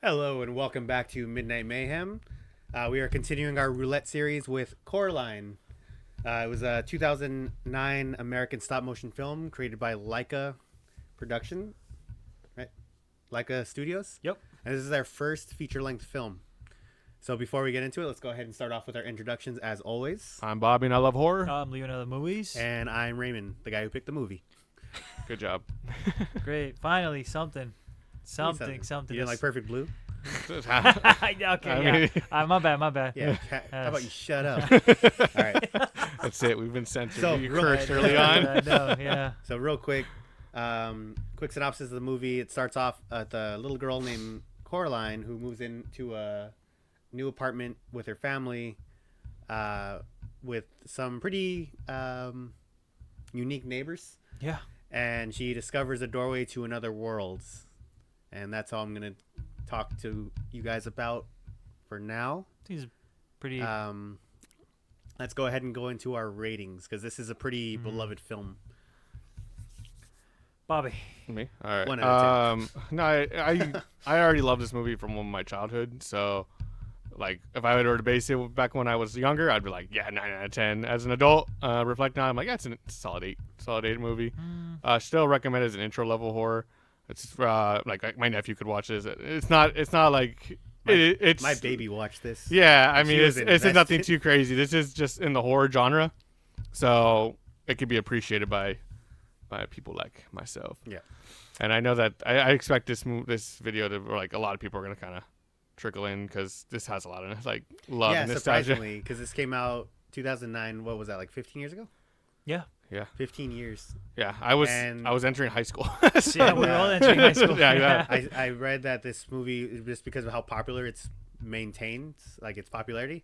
Hello and welcome back to Midnight Mayhem. We are continuing our roulette series with Coraline. It was a 2009 American stop-motion film created by Laika Production, right? Laika Studios. Yep. And this is our first feature-length film. So before we get into it, let's go ahead and start off with our introductions as always. I'm Bobby and I love horror. I'm leaving other movies. And I'm Raymond, the guy who picked the movie. Good job. Great. Finally, something. You didn't like Perfect Blue? Okay, my bad. Yeah. How about you shut up? All right. That's it. We've been censored. So, You real- cursed early on. Yeah. So real quick, quick synopsis of the movie. It starts off at the little girl named Coraline who moves into a new apartment with her family, with some pretty unique neighbors. Yeah. And she discovers a doorway to another world, and that's all I'm gonna talk to you guys about for now. He's pretty. Let's go ahead and go into our ratings because this is a pretty beloved film. Bobby. Me? All right. 1 out of 10. No, I already love this movie from my childhood. So, like, if I were to base it back when I was younger, I'd be like, yeah, 9 out of 10. As an adult, reflecting on it, I'm like, yeah, it's a solid 8. Solid 8 movie. Still recommend it as an intro level horror. It's like my nephew could watch this. It's not like it's My baby watched this. Yeah, I mean was it's nothing invested. too crazy. This is just in the horror genre, so it could be appreciated by people like myself. Yeah. And I know that I expect this video to, like, a lot of people are gonna kind of trickle in because this has a lot of like love and nostalgia. Surprisingly, because this came out 2009. What was that, like 15 years ago? Yeah. Yeah. 15 years. Yeah. I was entering high school. Yeah, we're all entering high school. Yeah. I read that this movie, just because of how popular it's maintained, like its popularity,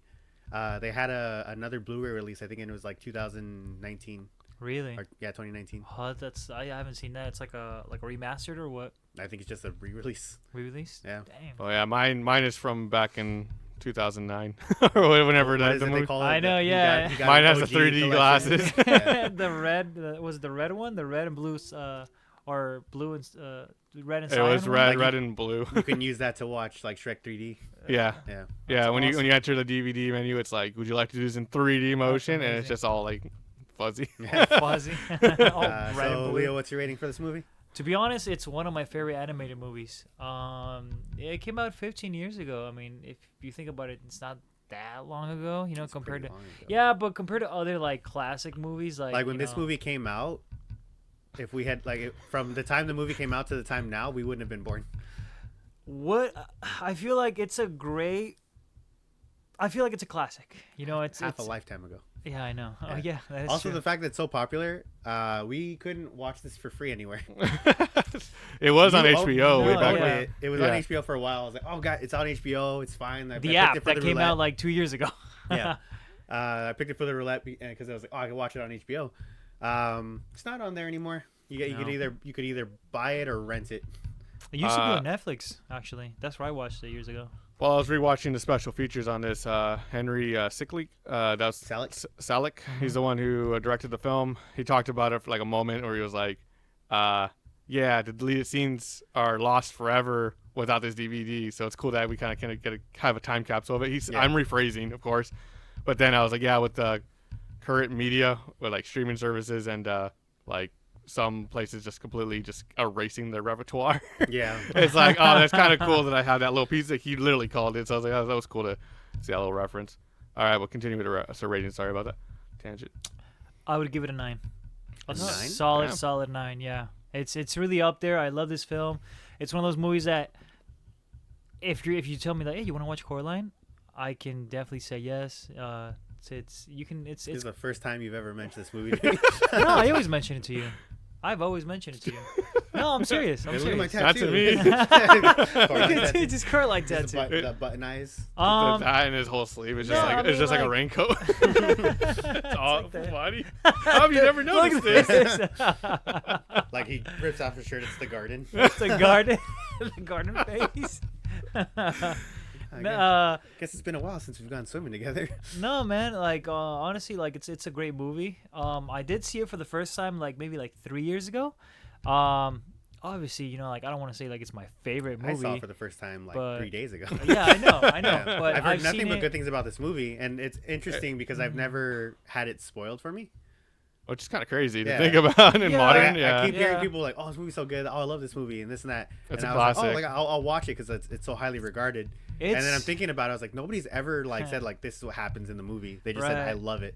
they had another Blu-ray release. I think it was like 2019. Really? 2019. Oh, I haven't seen that. It's like a remastered or what? I think it's just a re-release. Re-release? Yeah. Damn. Oh yeah, mine is from back in 2009 or whenever What that is the it they movie. call it? I know, You yeah. got Mine an has the OG 3D collection. glasses. Yeah. The red was it the red one? The red and blue, or blue and red and It cyan was one? red, Like red and blue. You can use that to watch like Shrek 3D. Yeah, Yeah. yeah. When awesome. you enter the DVD menu, it's like, would you like to do this in 3D motion? And it's amazing. just all like fuzzy. Fuzzy. All red and So, blue. Leo, what's your rating for this movie? To be honest, it's one of my favorite animated movies. It came out 15 years ago. I mean, if you think about it, it's not that long ago, It's compared to pretty long ago. yeah, but compared to other like classic movies, like Like when this movie came out, if we had from the time the movie came out to the time now, we wouldn't have been born. what I feel like it's a great. I feel like it's a classic. It's Half a lifetime ago. Yeah, I know. Oh Yeah. yeah, that is Also, true. the fact that it's so popular, we couldn't watch this for free anywhere. It was on You- HBO way no, back yeah. when. It was Yeah. on HBO for a while. I was like, oh god, it's on HBO. It's fine. I The picked app it for that the came roulette. out like 2 years ago. Yeah. I picked it for the roulette because I was like, oh, I can watch it on HBO. It's not on there anymore. You could either buy it or rent it. It used to be on Netflix, actually. That's where I watched it years ago. Well, I was rewatching the special features on this. Henry Selick, that's Selick? Selick. He's the one who directed the film. He talked about it for like a moment where he was like, "Yeah, the deleted scenes are lost forever without this DVD. So it's cool that we kind of have a time capsule of it." Yeah. I'm rephrasing, of course, but then I was like, "Yeah, with the current media, with like streaming services and like some places just completely just erasing their repertoire." Yeah. It's like, oh, that's kind of cool that I have that little piece that he literally called it. So I was like, oh, that was cool to see that little reference. All right, we'll continue with the rating. Sorry about that tangent. I would give it a 9. A 9? Solid, Damn. solid 9. Yeah, it's really up there. I love this film. It's one of those movies that if you tell me like, hey, you want to watch Coraline, I can definitely say yes. It's This is the first time you've ever mentioned this movie to me. no, I always mention it to you. I've always mentioned it to you. No, I'm serious. I'm Hey, look at my serious. That's me. Coraline tattoo. It's just curl like that Just too. the button eyes. That and his whole sleeve is just no, like I it's mean, just like a like- raincoat. It's all like that. funny. How have you never Look noticed at this? this. Like he rips off his shirt. It's the garden. It's the garden, the garden face. I guess it's been a while since we've gone swimming together. No, man. Like honestly, like it's a great movie. I did see it for the first time like maybe like 3 years ago. obviously, you know, like I don't want to say like it's my favorite movie. I saw it for the first time like but- 3 days ago. Yeah, I know. Yeah. But I've heard nothing seen but it. good things about this movie, and it's interesting because I've never had it spoiled for me. Which is kind of crazy to Yeah. think about in Yeah. modern. I Yeah. keep hearing Yeah. people like, "Oh, this movie's so good! Oh, I love this movie," and this and that. It's and a I was like, classic. "Oh, like I'll watch it because it's so highly regarded." And then I'm It's- thinking about it. I was like, nobody's ever like said like this is what happens in the movie. They just said, Right. "I love it."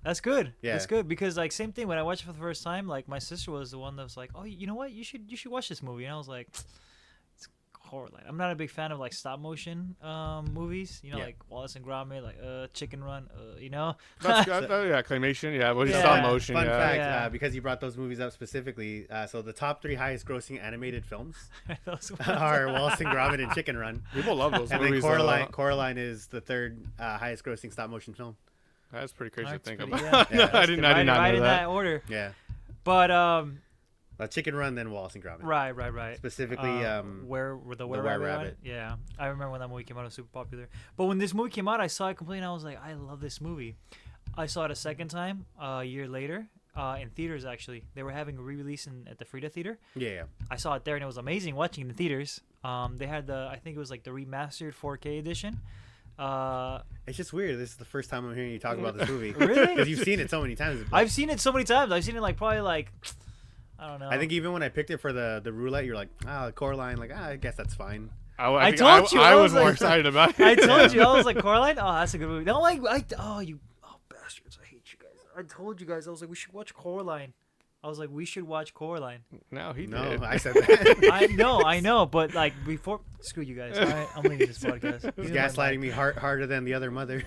That's good. Yeah. That's good because like same thing when I watched it for the first time. Like my sister was the one that was like, "Oh, you know what? You should watch this movie." And I was like, "It's Coraline." I'm not a big fan of like stop motion movies. You know, Yeah. like Wallace and Gromit, like Chicken Run. You know. That's good. Yeah, claymation. Yeah, well, Yeah. stop motion. Fun Yeah. fact, Yeah. Because you brought those movies up specifically, so the top 3 highest grossing animated films Those ones. are Wallace and Gromit and Chicken Run. People love those And then movies. Coraline is the 3rd highest grossing stop motion film. That's pretty crazy to That's think pretty- about. yeah. No, Yeah, I did not right know in that. that order. Yeah, But Chicken Run, then Wallace and Gromit. right. Specifically, where the Were Were Rabbit. Rabbit. Yeah, I remember when that movie came out. It was super popular. But when this movie came out, I saw it completely, and I was like, I love this movie. I saw it a second time a year later in theaters. Actually, they were having a re-release at the Frida Theater. yeah. I saw it there, and it was amazing watching it in the theaters. They had I think it was like the remastered 4K edition. It's just weird. This is the first time I'm hearing you talk about this movie. Really? Because you've seen it so many times. I've seen it so many times. I've seen it like probably like I don't know. I think even when I picked it for the roulette, you're like, Coraline, like, I guess that's fine. I think told you, I I was was more like- excited about it. I told you, I was like, Coraline? Oh, that's a good movie. No, you bastards. I hate you guys. I told you guys, I was like, we should watch Coraline. I was like, we should watch Coraline. No, he No, did. I said that. I know, but like before, screw you guys. All right, I'm leaving this podcast. He's gaslighting me harder than the other mother.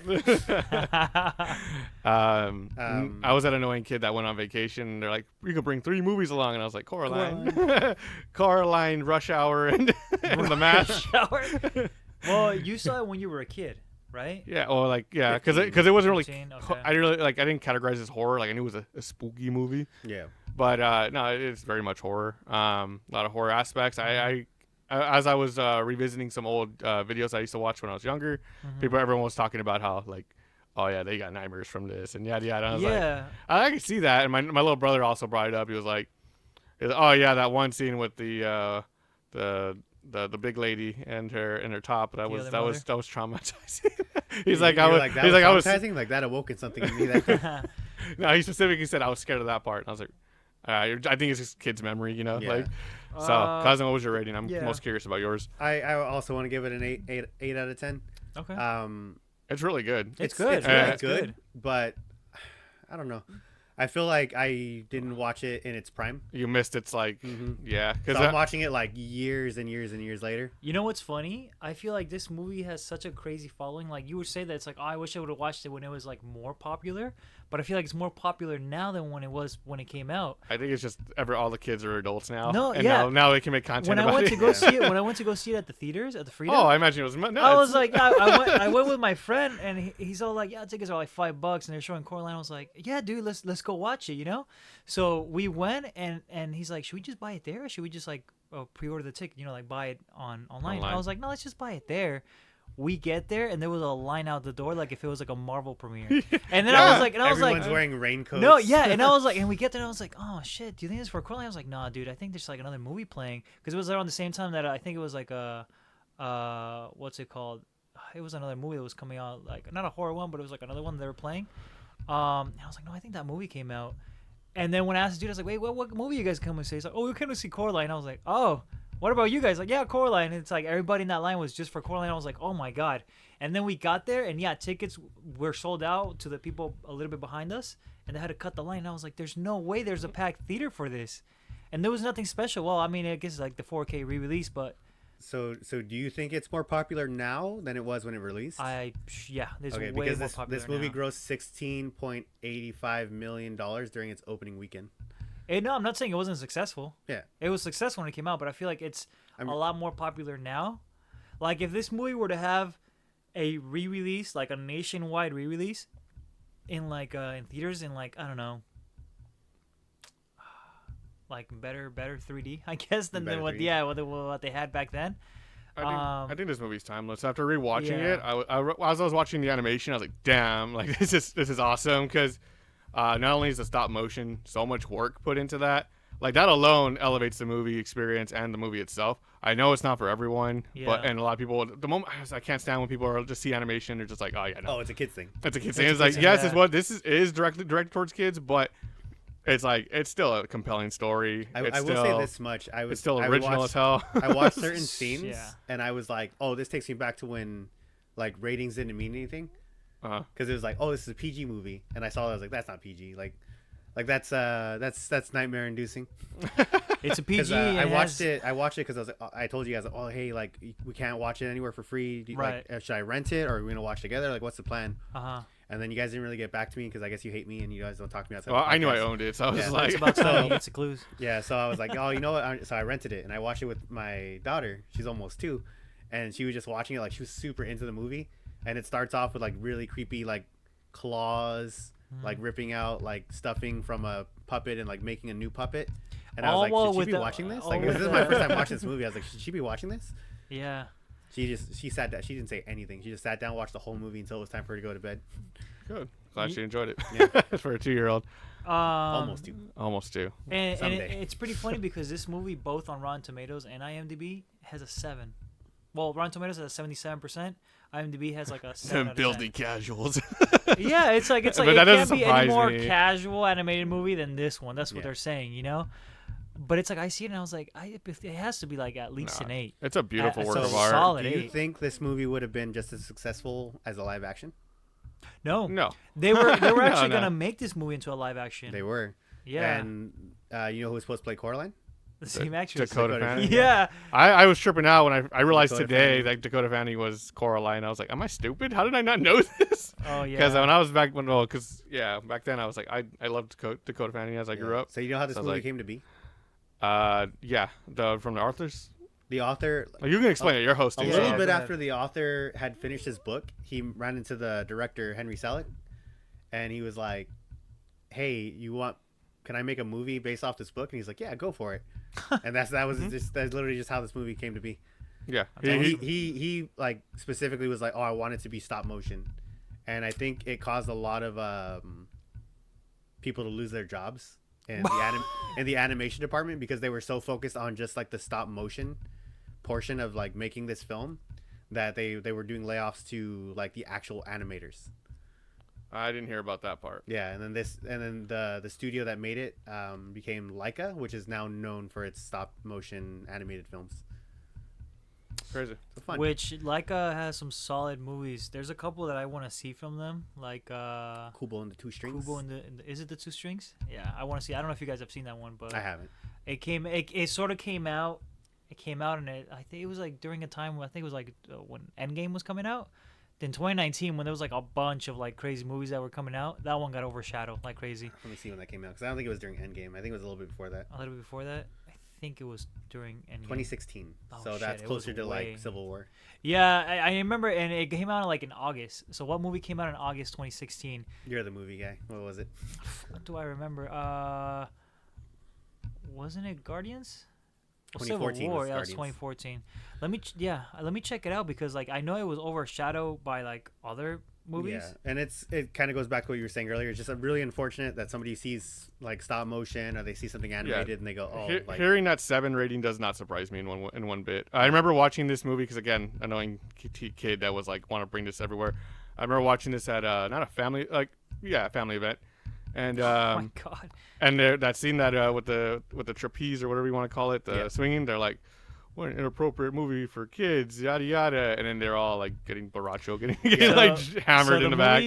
I was that annoying kid that went on vacation. And they're like, "You can bring 3 movies along," and I was like, "Coraline, Coraline, Rush Hour, and The Mash." Shower. Well, you saw it when you were a kid, right? Yeah, or like because it wasn't really. 15, okay. I didn't categorize it as horror. Like I knew it was a spooky movie, Yeah. but no, it's very much horror. A lot of horror aspects. I as I was revisiting some old videos I used to watch when I was younger, everyone was talking about how like, oh yeah, they got nightmares from this and yada yada. And I was like, Yeah. I can see that. And my little brother also brought it up. He was like, oh yeah, that one scene with the big lady and her top that was other traumatizing. He's like, You're I was like, that he's was like I was traumatizing? Like that awoken something in me. That no, he specifically said I was scared of that part. And I was like, I think it's just kid's memory, you know. Yeah. Like, so cousin, what was your rating? I'm yeah. most curious about yours. I also want to give it an 8 out of 10. Okay. It's really good. It's good. It's Yeah, really it's good, good. but I don't know. I feel like I didn't watch it in its prime. You missed its like, yeah, So because I'm watching it like years and years and years later. You know what's funny? I feel like this movie has such a crazy following. Like you would say that it's like, oh, I wish I would have watched it when it was like more popular. But I feel like it's more popular now than when it was when it came out. I think it's just all the kids are adults now. No, and yeah. now they can make content When I about went it. to go see it, when I went to go see it at the theaters at the Freedom, Oh, I imagine it was. No, I was it's- like, I went with my friend, and he's all like, yeah, tickets are like $5, and they're showing Coraline. I was like, yeah, dude, let's go watch it, you know. So we went, and he's like, should we just buy it there, or should we just like pre-order the ticket, you know, like buy it online? I was like, no, let's just buy it there. We get there, and there was a line out the door, like if it was like a Marvel premiere. And then I was like, Everyone's wearing raincoats. no, yeah, and I was like, and we get there, and I was like, oh shit, do you think it's for Coraline? I was like, nah, dude, I think there's like another movie playing, because it was around the same time that I think it was like what's it called? It was another movie that was coming out, like not a horror one, but it was like another one they were playing. And I was like, no, I think that movie came out. And then when I asked the dude, I was like, wait, what movie you guys come to see? He's like, oh, we came to see Coraline. I was like, oh, what about you guys? Like, yeah, Coraline. And it's like everybody in that line was just for Coraline. I was like, oh my god. And then we got there, and yeah, tickets were sold out to the people a little bit behind us, and they had to cut the line. And I was like, there's no way there's a packed theater for this. And there was nothing special. Well, I mean, I guess like the 4K re-release, but So do you think it's more popular now than it was when it released? yeah, there's Okay, way because more popular this movie now. grossed $16.85 million during its opening weekend. No, I'm not saying it wasn't successful. Yeah. It was successful when it came out, but I feel like it's a lot more popular now. Like if this movie were to have a re-release, like a nationwide re-release, in like in theaters in like I don't know, like better 3D, I guess than Better what 3D. what they had back then. I think this movie's timeless. After rewatching Yeah. it, as I was watching the animation, I was like, "Damn! Like this is awesome!" Because not only is the stop motion so much work put into that, like that alone elevates the movie experience and the movie itself. I know it's not for everyone, but Yeah. and a lot of people, the moment I can't stand when people are just see animation, they're just like, oh yeah, no, Oh, it's a kids thing. it's a kids It's thing. a It's like, kids thing, yes, yeah. it's what this is directed towards kids, but it's like it's still a compelling story. I It's will still, say this much: it's still I original watched, as hell. I watched certain scenes, Yeah. and I was like, "Oh, this takes me back to when, like, ratings didn't mean anything." Uh-huh. Because it was like, "Oh, this is a PG movie," and I saw it, I was like, "That's not PG." Like that's nightmare inducing. It's a PG. Because and I it watched has- it. I watched it because I was like, I told you guys, oh hey, like we can't watch it anywhere for free. Right. Like, should I rent it or are we gonna watch together? Like, what's the plan? Uh-huh. And then you guys didn't really get back to me because I guess you hate me and you guys don't talk to me outside. Well, the I knew I podcast. owned it, so I was Yeah. like, It's about time he gets the clues. Yeah, so I was like, oh, you know what? So I rented it and I watched it with my daughter. She's almost 2, and she was just watching it like she was super into the movie. And it starts off with like really creepy like claws, like ripping out like stuffing from a puppet and like making a new puppet. And I was like, should she be watching this? Like, this is my first time watching this movie. I was like, should she be watching this? Yeah. She sat down. She didn't say anything. She just sat down, watched the whole movie until it was time for her to go to bed. good. Glad she enjoyed it. Yeah. For a 2-year-old, Almost 2. almost 2. And Someday. it's pretty funny because this movie, both on Rotten Tomatoes and IMDb, has a 7. Well, Rotten Tomatoes has a 77%. IMDb has like a 7 out of 10. Building casuals. Yeah, it's like But it that can't doesn't be any surprise more me. casual animated movie than this one. That's what Yeah. they're saying, you know. But it's like I see it and I was like, it has to be like at least Nah, an 8. It's a beautiful work so of art. solid. Do you 8. think this movie would have been just as successful as a live action? No, No, they were No, actually no. gonna make this movie into a live action. They were. Yeah, And you know who was supposed to play Coraline? the same actress. Dakota Dakota Fanning. Fanning. Yeah, I was tripping out when I realized Dakota today Fanning. that Dakota Fanning was Coraline. I was like, am I stupid? How did I not know this? oh yeah. Because when I was back back then I was like, I loved Dakota Fanning as I grew up. So you know how this So I was movie like- came to be? Yeah, from the authors. The author, Oh, you can explain it. You're hosting. a Yeah, little yeah, bit go ahead. after the author had finished his book, he ran into the director Henry Selick, and he was like, "Hey, can I make a movie based off this book?" And he's like, "Yeah, go for it." And that's literally just how this movie came to be. Yeah, And he like specifically was like, "Oh, I want it to be stop motion," and I think it caused a lot of people to lose their jobs in the animation department because they were so focused on just like the stop motion portion of like making this film that they were doing layoffs to like the actual animators. I didn't hear about that part. Yeah, and then the studio that made it became Leica, which is now known for its stop motion animated films. Crazy. So fun. Which Leica has some solid movies. There's a couple that I want to see from them, like Kubo and the Two Strings. Kubo and is it the Two Strings? Yeah, I want to see. I don't know if you guys have seen that one, but I haven't. It sort of came out. It came out, and I think it was like during a time when I think it was like when Endgame was coming out. Then 2019, when there was like a bunch of like crazy movies that were coming out, that one got overshadowed like crazy. Let me see when that came out because I don't think it was during Endgame. I think it was a little bit before that. A little bit before that, I think it was during Endgame. 2016. Oh, So shit, that's it was closer to way- like Civil War. Yeah, I remember, and it came out like in August. So what movie came out in August 2016? You're the movie guy. What was it? What do I remember? Wasn't it Guardians? Well, Civil 2014 War. was Yeah, it was Guardians. 2014. Let me check it out because like I know it was overshadowed by like other movies. Yeah, and it kind of goes back to what you were saying earlier. It's just really unfortunate that somebody sees like stop motion or they see something animated and they go, "Oh, like Hearing that 7 rating does not surprise me in one bit. I remember watching this movie because again, annoying kid that was like want to bring this everywhere. I remember watching this at not a family family event, and Oh my god. and that scene that with the trapeze or whatever you want to call it, the swinging. They're like, what an inappropriate movie for kids, yada yada, and then they're all like getting baracho, getting like hammered in the back.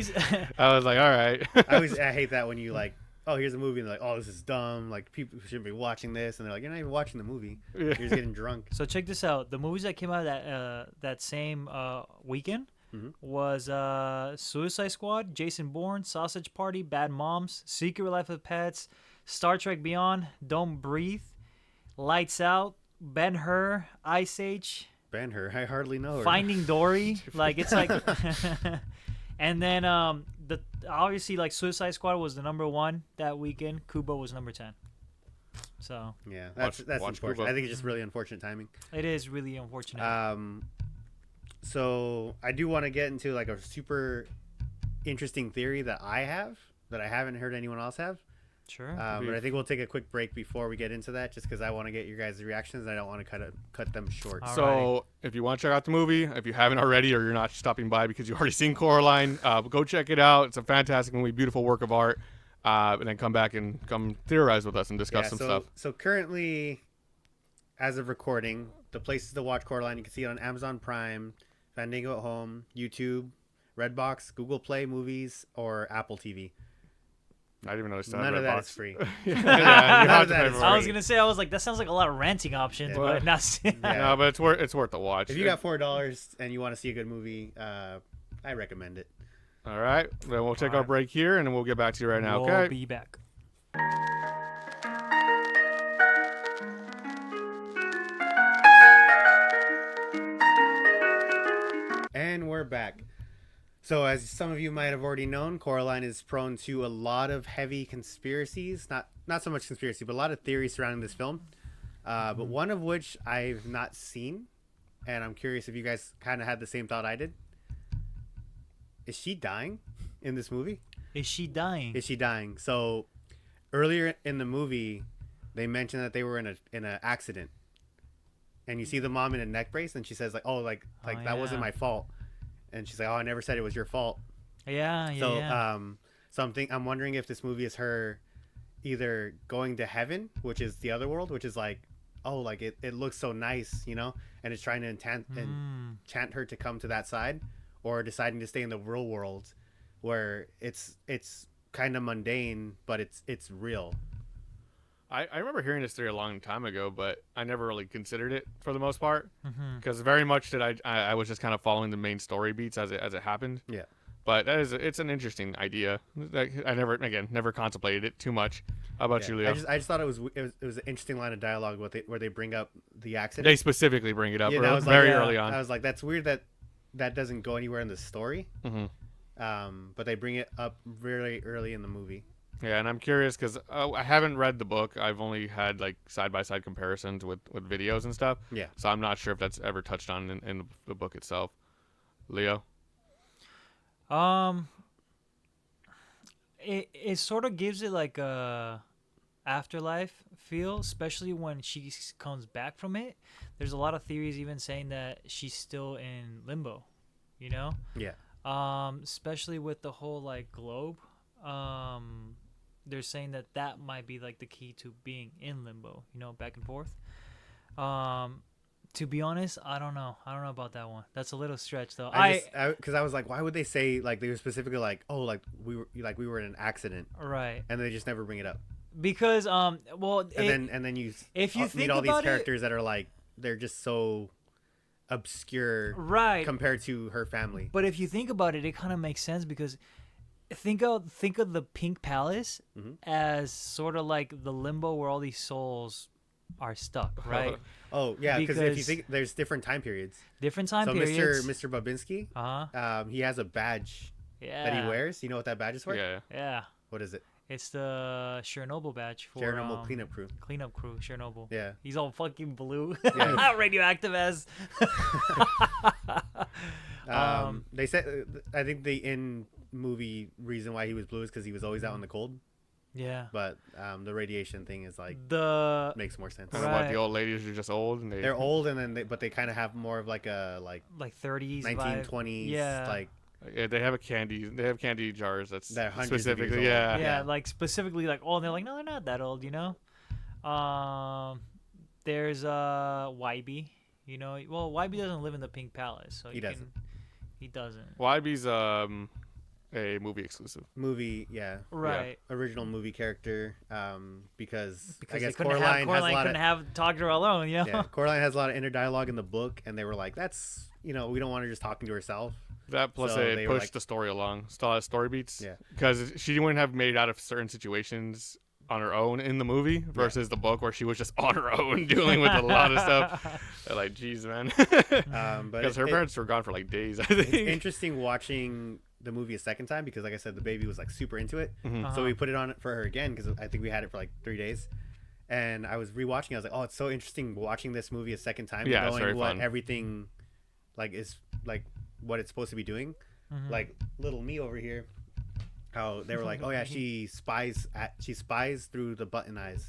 I was like, all right. I hate that when you like, oh, here's a movie and they're like, oh, this is dumb. Like people shouldn't be watching this, and they're like, you're not even watching the movie. Yeah. You're just getting drunk. So check this out. The movies that came out that same weekend was Suicide Squad, Jason Bourne, Sausage Party, Bad Moms, Secret Life of Pets, Star Trek Beyond, Don't Breathe, Lights Out, Ben-Hur, Ice Age, Ben-Hur, I hardly know her. Finding Dory. Like it's like, and then obviously like Suicide Squad was the number 1 that weekend. Kubo was number 10. So Yeah, that's watch unfortunate. Kubo. I think it's just really unfortunate timing. it is really unfortunate. So I do want to get into like a super interesting theory that I have that I haven't heard anyone else have. Sure. But I think we'll take a quick break before we get into that, just because I want to get your guys' reactions and I don't want to cut them short. All So if you want to check out the movie, if you haven't already, or you're not stopping by because you've already seen Coraline, go check it out. It's a fantastic movie, beautiful work of art. And then come back and come theorize with us and discuss some stuff. So currently, as of recording, the places to watch Coraline, you can see it on Amazon Prime, Fandango at Home, YouTube, Redbox, Google Play Movies, or Apple TV. I didn't even notice that. None of that is free. Yeah, you None have of to that pay is for I it. was gonna say, I was like, that sounds like a lot of ranting options, Yeah. but not. Yeah. No, but it's worth the watch. If you got $4 and you want to see a good movie, I recommend it. All right, then we'll take All our right. break here, and then we'll get back to you right now. We'll Okay. be back. And we're back. So, as some of you might have already known, Coraline is prone to a lot of heavy conspiracies. Not so much conspiracy, but a lot of theories surrounding this film. But one of which I've not seen, and I'm curious if you guys kind of had the same thought I did. Is she dying in this movie? Is she dying? Is she dying? So, earlier in the movie, they mentioned that they were in an accident, and you see the mom in a neck brace, and she says like, "Oh, that yeah. wasn't my fault," and she's like, "Oh, I never said it was your fault." Yeah. So I'm wondering if this movie is her either going to heaven, which is the other world, which is like, oh, like it looks so nice, you know, and it's trying to enchant her to come to that side, or deciding to stay in the real world, where it's kind of mundane, but it's real. I remember hearing this theory a long time ago, but I never really considered it for the most part, Mm-hmm. because very much that I was just kind of following the main story beats as it happened. Yeah. But it's an interesting idea. I never contemplated it too much. How about you, Leo? I just thought it was an interesting line of dialogue where they bring up the accident. They specifically bring it up Yeah, that was very like, early on. I was like, that's weird that doesn't go anywhere in the story. Mm-hmm. But they bring it up really early in the movie. Yeah, and I'm curious because I haven't read the book. I've only had like side-by-side comparisons with videos and stuff. Yeah. So I'm not sure if that's ever touched on in the book itself. Leo? It sort of gives it like a afterlife feel, especially when she comes back from it. There's a lot of theories even saying that she's still in limbo, you know? Yeah. Especially with the whole like globe. They're saying that might be like the key to being in limbo, you know, back and forth. To be honest, I don't know about that one. That's a little stretch though. Because I was like, why would they say, like, they were specifically like, oh, like we were in an accident, right, and they just never bring it up. because well, And then you if you meet think all these about it- characters that are like, they're just so obscure right, compared to her family. but if you think about it, it kind of makes sense because think of the Pink Palace Mhm. as sort of like the limbo where all these souls are stuck, right? Oh yeah, because if you Because- think there's different time periods. Different time So periods. Mr. Babinski, he has a badge Yeah. that he wears. You know what that badge is for? Yeah. Yeah. What is it? It's the Chernobyl badge for Chernobyl cleanup crew. Cleanup crew, Chernobyl. Yeah. He's all fucking blue. Yeah. Radioactive as. They said, I think the in movie reason why he was blue is because he was always out in the cold. Yeah. But the radiation thing is like The makes more sense. And what, Right. the old ladies are just old and They're old, and then but they kind of have more of like a like 30s 1920s Yeah. like Yeah, they have candy jars that's They're hundreds of specifically years old. yeah. yeah, like specifically like oh, and they're like no, they're not that old, you know. There's Wybie, you know. Well, Wybie doesn't live in the Pink Palace, so He doesn't. He doesn't. YB's a movie exclusive. movie, yeah, Right. original movie character. Because I They guess couldn't Coraline has a lot couldn't of have talked to her alone, you know. yeah, Coraline has a lot of inner dialogue in the book, and they were like, that's we don't want her just talking to herself. That plus So it they were pushed like- the story along. Still has story beats. Yeah. Because she wouldn't have made out of certain situations on her own in the movie versus the book where she was just on her own dealing with a lot of stuff. They're like, geez, man. But Because her parents were gone for like days, I think. it's interesting watching the movie a second time because, like I said, the baby was like super into it. Mhm. So we put it on for her again because I think we had it for like 3 days. And I was rewatching. I was like, oh, it's so interesting watching this movie a second time, Yeah, it's knowing very what fun. everything like is like what it's supposed to be doing. Mhm. Like little me over here, how they were like, oh yeah, she spies through the button eyes.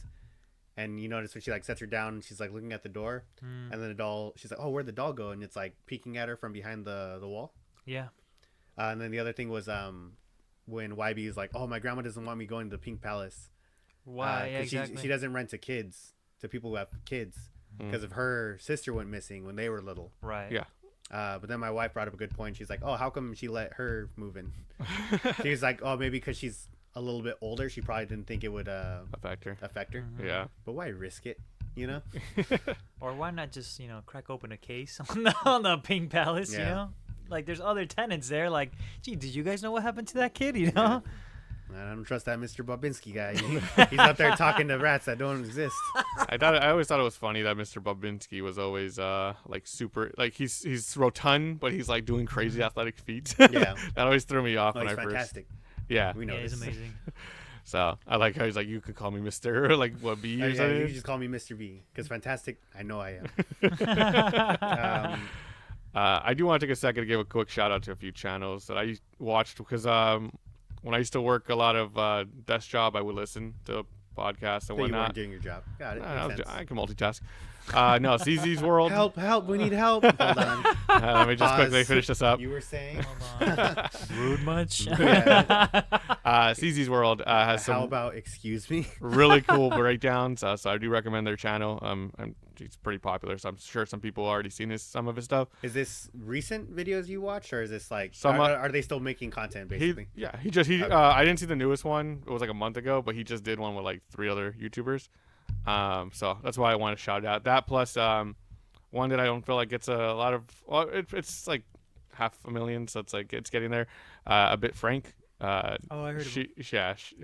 And you notice when she like sets her down, she's like looking at the door, and then the doll, she's like, oh, where'd the doll go? And it's like peeking at her from behind the wall. Yeah. And then the other thing was when YB is like, oh, my grandma doesn't want me going to the Pink Palace. Why? Yeah, exactly. She doesn't rent to people who have kids because of her sister went missing when they were little. Right. Yeah. But then my wife brought up a good point. She's like, oh, how come she let her move in? She's like, oh, maybe because she's a little bit older. She probably didn't think it would affect her. Mm-hmm. Yeah. But why risk it, you know? Or why not just, crack open a case on the Pink Palace, Yeah. you know? Like, there's other tenants there. Like, gee, did you guys know what happened to that kid, you know? I don't trust that Mr. Babinski guy. He's up there talking to rats that don't exist. I always thought it was funny that Mr. Babinski was always like super, like he's rotund, but he's like doing crazy athletic feats. Yeah. That always threw me off Oh, when he's I first. fantastic. Yeah. We know Yeah, this. it's amazing. So I like how he's like, you could call me Mr. or like what B or Yeah, something. you can just call me Mr. B because fantastic. I know I am. I do want to take a second to give a quick shout out to a few channels that I watched because when I used to work a lot of desk job, I would listen to podcasts and So you weren't whatnot. doing your job. Got it. I, Makes sense. I can multitask. No, CZ's World. Help! We need help. Hold on. Let me just Pause. quickly finish this up. You were saying. Hold on. Rude much? Yeah. CZ's World has How some about excuse me? really cool breakdowns. So I do recommend their channel. It's pretty popular, so I'm sure some people already seen some of his stuff. Is this recent videos you watch, or is this like Some, are they still making content basically? Okay. I didn't see the newest one. It was like a month ago, but he just did one with like 3 other YouTubers. So that's why I want to shout out that. Plus, one that I don't feel like gets a lot of. Well, it's like 500,000, so it's like it's getting there. A bit Frank. I heard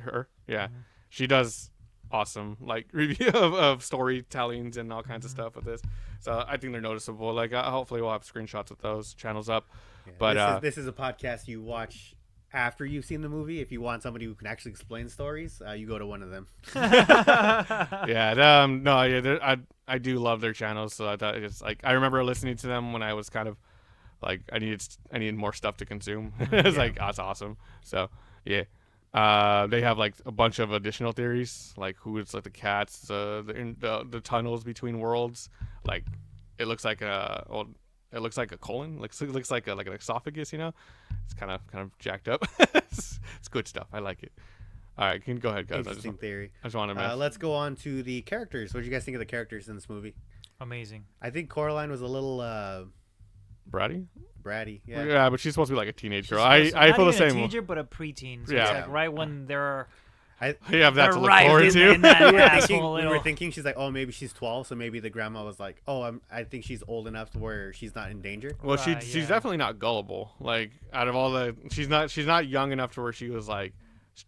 Her. She does awesome like review of storytellings and all kinds of stuff with this. So I think they're noticeable. Like hopefully we'll have screenshots of those channels up. Yeah. But this is a podcast you watch after you've seen the movie. If you want somebody who can actually explain stories, you go to one of them. I do love their channels. So I thought it's like I remember listening to them when I was kind of like I needed more stuff to consume. It's like that's awesome. So yeah. They have like a bunch of additional theories, like who it's like the cats, the tunnels between worlds. Like it looks like a colon. It looks like an esophagus. You know, it's kind of jacked up. It's good stuff. I like it. All right, can go ahead, guys. Interesting theory. I just want to. Let's go on to the characters. What do you guys think of the characters in this movie? Amazing. I think Coraline was a little Bratty. Yeah. But she's supposed to be like a teenage girl. She's I feel the not even same. a teenager, but a preteen. So Yeah. it's like right when they're You have that to look right forward in to. that we were asshole thinking, little- she's like, oh, maybe she's 12, so maybe the grandma was like, oh, I think she's old enough to where she's not in danger. Well, Right, she's yeah. definitely not gullible. Like out of all the, she's not young enough to where she was like,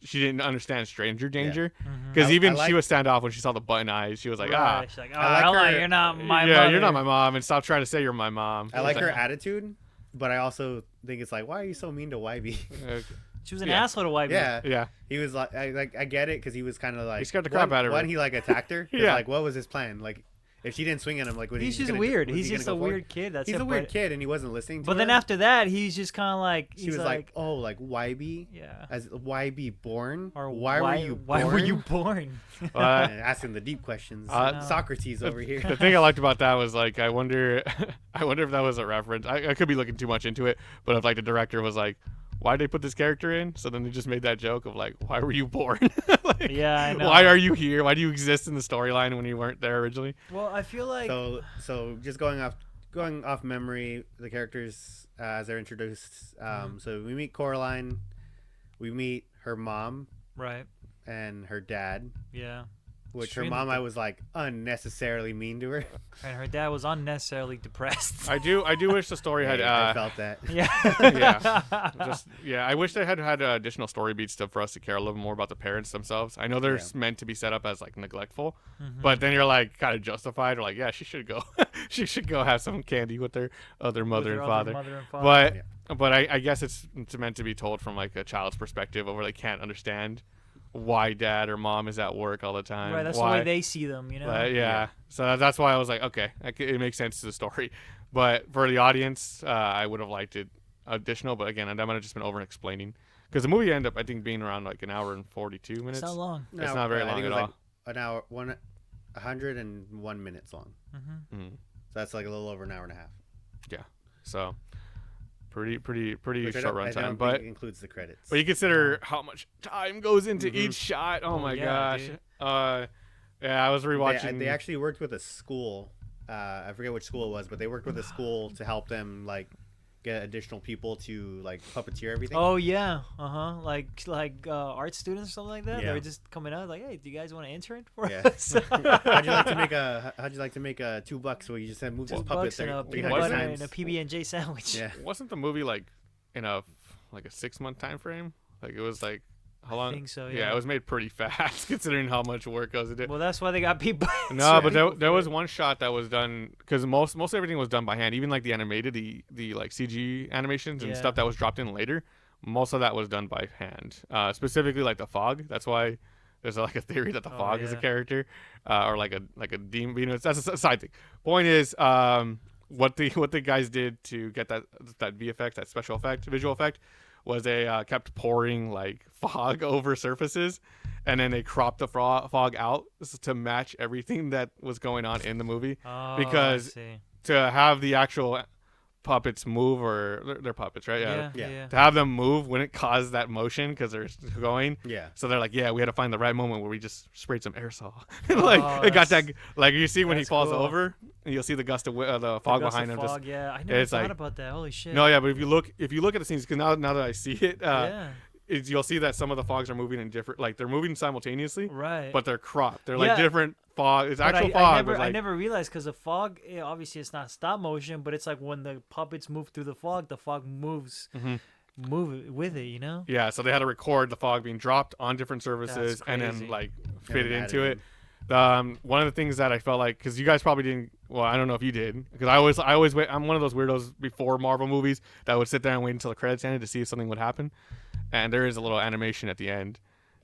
she didn't understand stranger danger. Because I even like- she was standoff when she saw the button eyes. She was like, right. She's like, I like hold on, her- you're not my yeah, mother. you're not my mom, and stop trying to say you're my mom. I like her attitude, but I also think it's like, why are you so mean to YB? She was an Yeah. asshole to YB. Yeah. Yeah, He was like, I get it, because he was kind of like, He scared the crap out of her. When he like attacked her, 'cause, Yeah. like, what was his plan? Like, if she didn't swing at him, like, He's just weird. He's just a weird kid. That's He's it. a weird kid, and he wasn't listening to But then her. after that, he's just kind of like she he's was like, oh, like YB, yeah. as YB born, Or why were you born? Why were you born? And asking the deep questions. No. Socrates over here. the thing I liked about that was like, I wonder if that was a reference. I could be looking too much into it, but if like the director was like, why'd they put this character in? So then they just made that joke of like, why were you born? Like, Yeah, I know. why are you here? Why do you exist in the storyline when you weren't there originally? Well, I feel like So just going off memory, the characters as they're introduced. So we meet Coraline, we meet her mom right. and her dad, Yeah. which her Extremely mom I was like unnecessarily mean to her. And her dad was unnecessarily depressed. I do wish the story had. I felt that. Yeah. I wish they had additional story beats for us to care a little more about the parents themselves. I know they're meant to be set up as like neglectful, but then you're like kind of justified. Or like, yeah, she should go. She should go have some candy with her other mother and father. But I guess it's meant to be told from like a child's perspective, where they can't understand why dad or mom is at work all the time. Right, that's why, the way they see them, you know? yeah. So that's why I was like, okay, it makes sense to the story. But for the audience, I would have liked it additional, but again, that might have just been over explaining because the movie ended up I think being around like an hour and 42 minutes. It's not long. It's not very I long think at it was all. like an hour, 101 minutes long. Mm-hmm. Mm. So that's like a little over an hour and a half. Yeah, so pretty Which short I runtime, don't but think includes the credits. but you consider how much time goes into Mhm. each shot. Oh my yeah, gosh. dude. Yeah, I was rewatching. They actually worked with a school. I forget which school it was, but they worked with a school to help them like get additional people to like puppeteer everything. Oh yeah, like art students or something like that. Yeah. They're just coming out like, hey, do you guys want to intern for Yeah. us? How'd you like to make $2 where you just have move this puppet $2 and a 300 peanut butter times? and a PB and J sandwich. Yeah. Wasn't the movie like in a 6-month time frame? Like it was like how long? I think so. Yeah, it was made pretty fast considering how much work goes into it. Well, that's why they got people. No, but there was one shot that was done because most everything was done by hand. Even like the animated, the like CG animations and Yeah. stuff that was dropped in later, most of that was done by hand. Specifically like the fog. That's why there's like a theory that the fog is a yeah. character, or like a demon. You know, that's a side thing. Point is, what the guys did to get that VFX, that special effect, visual effect, was they kept pouring like fog over surfaces, and then they cropped the fog out to match everything that was going on in the movie. Oh, Because I see. To have the actual puppets move, or they're puppets, right? Yeah. To have them move wouldn't cause that motion because they're going. Yeah. So they're like, yeah, we had to find the right moment where we just sprayed some aerosol. Like Oh, it got that's- that, like you see when he that's falls cool. over, and you'll see the gust of the fog behind him. Fog, yeah, I never it's thought like- about that. Holy shit. No, yeah, but if you look at the scenes, because now that I see it, yeah. you'll see that some of the fogs are moving in different, like they're moving simultaneously, Right. but they're cropped. They're Yeah. like different fog. It's But actual I fog. never, but like, I never realized because the fog, obviously, it's not stop motion, but it's like when the puppets move through the fog moves, move with it. You know? yeah, so they had to record the fog being dropped on different surfaces That's and then crazy. like And fit it then into add it. One of the things that I felt like, because you guys probably didn't, well, I don't know if you did, because I always wait. I'm one of those weirdos before Marvel movies that would sit there and wait until the credits ended to see if something would happen. And there is a little animation at the end.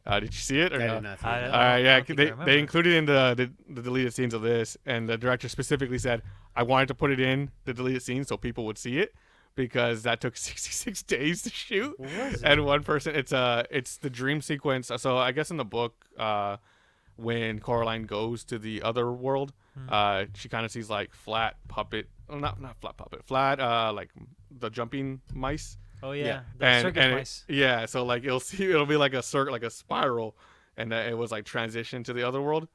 Did you see it or I no? did not see I that. don't- Yeah, think I they remember. included in the deleted scenes of this, and the director specifically said, I wanted to put it in the deleted scenes so people would see it, because that took 66 days to shoot. What was it? And one person, it's the dream sequence. So I guess in the book, when Coraline goes to the other world, she kind of sees like flat puppet, well, not flat puppet, flat like the jumping mice. Oh yeah. Yeah. The circus mice. Yeah, so like it'll be like a circle, like a spiral, and it was like transition to the other world.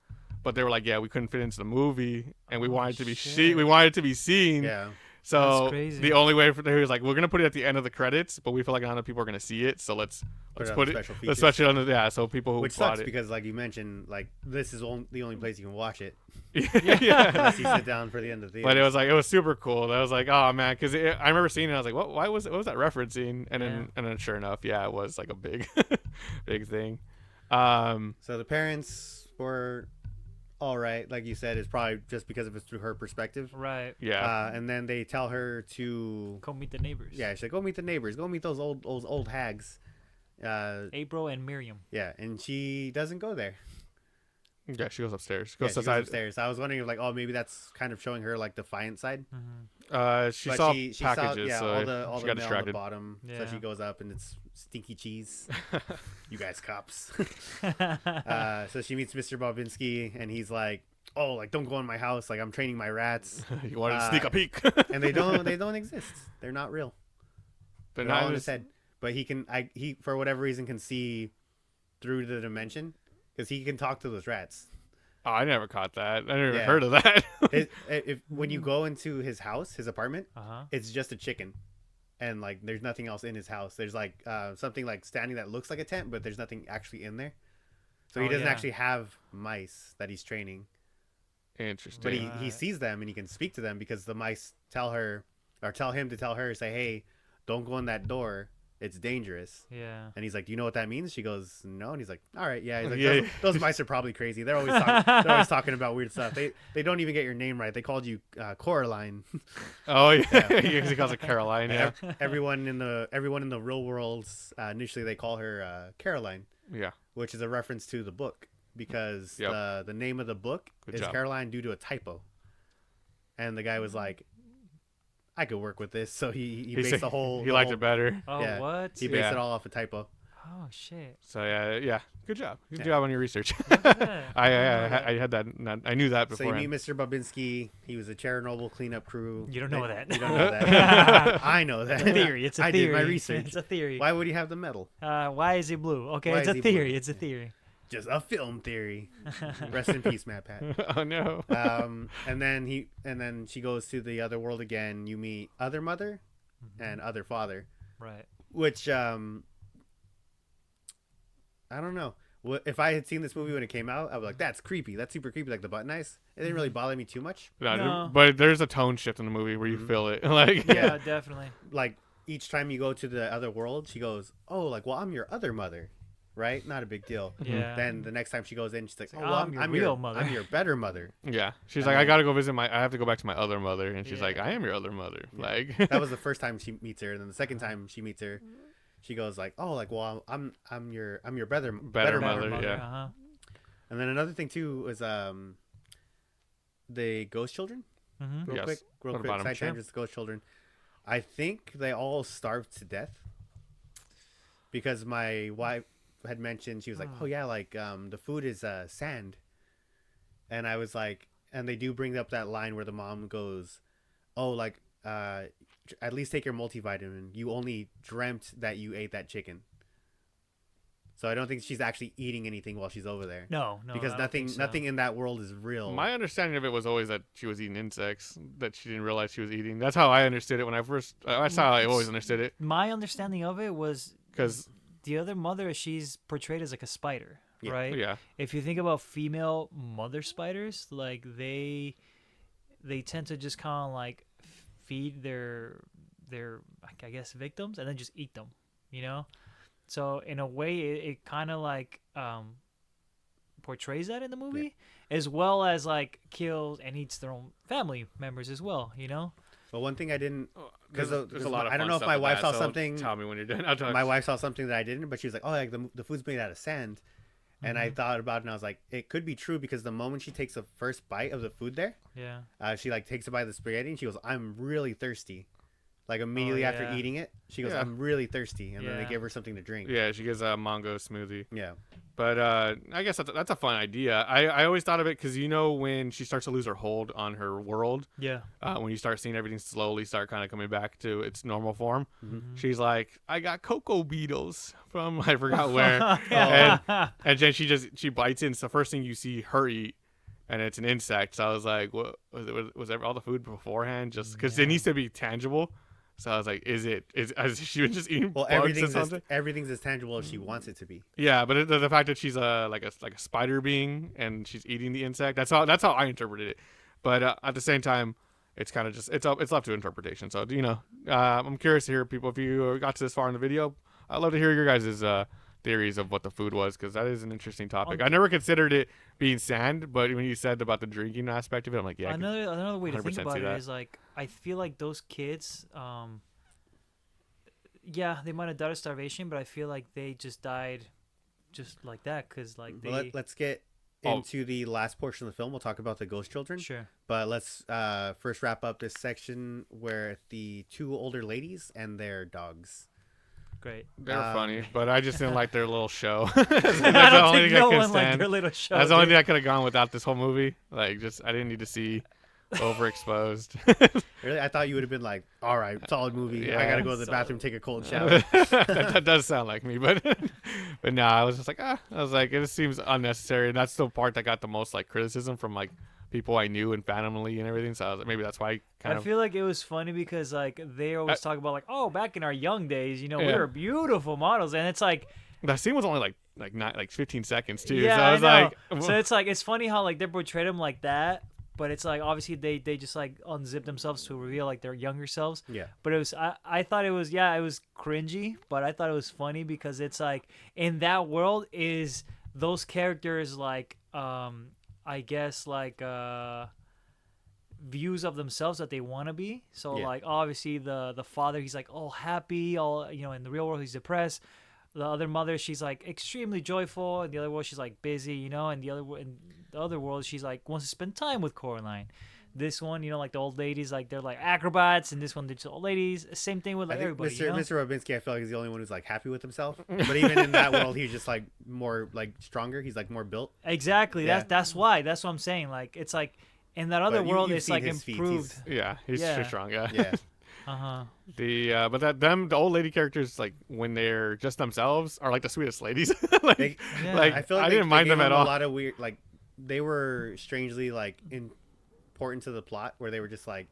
But they were like, yeah, we couldn't fit into the movie, and we Oh, wanted it to be shit. we wanted it to be seen. Yeah. So That's crazy. the only way for they was like, we're gonna put it at the end of the credits, but we feel like not enough people are gonna see it, so let's Put it on put the it special let's features. touch it on the so people who Which bought sucks it. because, like you mentioned, like this is the only place you can watch it yeah. unless you sit down for the end of the. But it was super cool. I was like, oh man, because I remember seeing it. I was like, what was that referencing? And then sure enough, yeah, it was like a big big thing. So the parents were all right, like you said, is probably just because of it's through her perspective. Right. Yeah. And then they tell her to Go meet the neighbors. she's like, go meet the neighbors, go meet those old hags. April and Miriam. Yeah, and she doesn't go there. Yeah, she goes upstairs. Yeah, Goes she goes outside. upstairs. I was wondering if, like, oh, maybe that's kind of showing her like defiant side. She But saw she packages, saw, so all the she got mail on the distracted. bottom. So Yeah. she goes up and it's stinky cheese. You guys cops. Yeah. So she meets Mr. Bobinski and he's like, oh, like don't go in my house. Like I'm training my rats. You wanted to sneak a peek. And they don't exist. They're not real. They're They're all not in his head. But he for whatever reason can see through the dimension because he can talk to those rats. Oh, I never caught that. I never Yeah. heard of that. When you go into his house, his apartment, Uh-huh. it's just a chicken, and like there's nothing else in his house. There's like something like standing that looks like a tent, but there's nothing actually in there. So he Oh, doesn't yeah. actually have mice that he's training, Interesting. but he Right. sees them and he can speak to them because the mice tell him to tell her, say, hey, don't go in that door. It's dangerous. Yeah. And he's like, do you know what that means? She goes, no. And he's like, all right, yeah. He's like, Yeah. those mice are probably crazy. They're always talking about weird stuff. They don't even get your name right. They called you Coraline. Oh yeah, because he calls it Caroline. Yeah, Everyone in the real world, initially they call her Caroline, yeah. which is a reference to the book because Yep. the name of the book Good is job. Caroline due to a typo. And the guy was like, I could work with this. So he He based said the whole. he liked it better. Oh, Yeah. what? He based Yeah. it all off a typo. Oh shit. So yeah, good job. Good Yeah. job on your research. Look at that. I didn't know that. had that. I knew that So you before. meet Mr. Babinski. He was a Chernobyl cleanup crew. You don't know that. You don't know that. I know that. It's a theory. It's a I theory. did my research. It's a theory. Why would he have the medal? Why is he blue? Okay, Why it's is a he blue? theory. It's a theory. Just a film theory. Rest in peace, Matt Pat. Oh no. And then she goes to the other world again. You meet Other Mother and Other Father, Right. which I don't know. If I had seen this movie when it came out, I was like, "That's creepy. That's super creepy." Like the butt knives. It didn't really bother me too much. No. But there's a tone shift in the movie where you feel it. Like Yeah, definitely. Like each time you go to the other world, she goes, "Oh, like well, I'm your other mother." Right? Not a big deal. Yeah. Then the next time she goes in, she's like, like, "Oh, well, I'm your real mother." I'm your better mother." Yeah, she's And like, I then- gotta go visit I have to go back to my other mother, and she's like, Yeah. I am your other mother. Yeah. Like, That was the first time she meets her, and then the second time she meets her, she goes like, "Oh, like well, I'm your better Better mother, Mother, yeah. Uh-huh. And then another thing too was the ghost children. Mm-hmm. Real Yes. quick, What about 'em? side Sure. tangents. Ghost children. I think they all starved to death because my wife had mentioned, she was like, "Oh yeah, like the food is sand," and I was like, and they do bring up that line where the mom goes, "Oh, like at least take your multivitamin. You only dreamt that you ate that chicken." So I don't think she's actually eating anything while she's over there. No, Because I don't think so. nothing in that world is real. my understanding of it was always that she was eating insects that she didn't realize she was eating. That's how I understood it when I first. That's how I always understood it. My understanding of it was Because the other mother, she's portrayed as like a spider, Yeah. right? yeah, If you think about female mother spiders, like they tend to just kind of like feed their I guess victims and then just eat them, you know. So in a way, it kind of like portrays that in the movie, as well as like kills and eats their own family members as well, you know. But one thing I didn't, there's, because there's a lot of. I don't fun know if stuff my with wife that, saw so something. Tell me when you're done. I'll tell My wife saw something that I didn't, but she was like, "Oh, like the food's made out of sand," and I thought about it, and I was like, "It could be true," because the moment she takes the first bite of the food there, Yeah. she like takes a bite of the spaghetti, and she goes, "I'm really thirsty." Like immediately after yeah. eating it, she goes, Yeah. "I'm really thirsty," and then they Yeah. give her something to drink. Yeah, she gets a mango smoothie. Yeah. But I guess that's a fun idea. I always thought of it because when she starts to lose her hold on her world, Yeah. when you start seeing everything slowly start kind of coming back to its normal form, Mm-hmm. she's like, I got cocoa beetles from I forgot where, Yeah. and then she bites in. It's the first thing you see her eat, and it's an insect. So I was like, what was all the food beforehand? Just because it needs to be tangible. So I was like, is she was just eating Well, bugs or something? everything's as tangible as she wants it to be. Yeah, but the fact that she's like a spider being and she's eating the insect, that's how I interpreted it. But at the same time, it's kind of just it's left to interpretation. So I'm curious to hear people, if you got to this far in the video, I'd love to hear your guys' theories of what the food was, because that is an interesting topic. I never considered it being sand, but when you said about the drinking aspect of it, I'm like, yeah. I can Another way to 100% think about see it that. is like, I feel like those kids, yeah, they might have died of starvation, but I feel like they just died just like that because like they. Well, let's get into the last portion of the film. We'll talk about the ghost children. Sure. But let's first wrap up this section where the two older ladies and their dogs. Great. They're Um, funny, but I just didn't like their little show. I don't think no could one liked stand. their little show. That's the only dude. thing I could have gone without this whole movie. Like, I didn't need to see overexposed. Really, I thought you would have been like, "All right, solid movie. I Yeah. gotta go to the Solid. bathroom, take a cold shower." that does sound like me, but no, I was just like, I was like, it seems unnecessary, and that's the part that got the most like criticism from like people I knew and family and everything. So I was like, maybe that's why I feel like it was funny because like they always talk about like, oh, back in our young days, we Yeah. were beautiful models, and it's like, that scene was only like 15 seconds too. yeah, so I was know. like, So it's like it's funny how like they portrayed them like that, but it's like obviously they just like unzip themselves to reveal like their younger selves. Yeah. But it was I thought it was it was cringy, but I thought it was funny because it's like in that world is those characters like I guess like views of themselves that they want to be. So Yeah. like obviously the father, he's like all happy, all in the real world he's depressed. The other mother, she's like extremely joyful, and the other world she's like busy, and in the other world she's like wants to spend time with Coraline. This one, like the old ladies, like they're like acrobats, and this one they're just old ladies. Same thing with I like think everybody. Mr. Robinski, I feel like he's the only one who's like happy with himself. But even in that world, he's just like more like stronger. He's like more built. Exactly. Yeah. That's why. That's what I'm saying. Like it's like in that other But world, you've it's seen like his feats. improved. He's Yeah. too strong. Yeah. Yeah. But the old lady characters, like when they're just themselves, are like the sweetest ladies. like, They- Yeah. like I feel like I they didn't mind gave them at him all. A lot of weird, like they were strangely like important to the plot, where they were just like,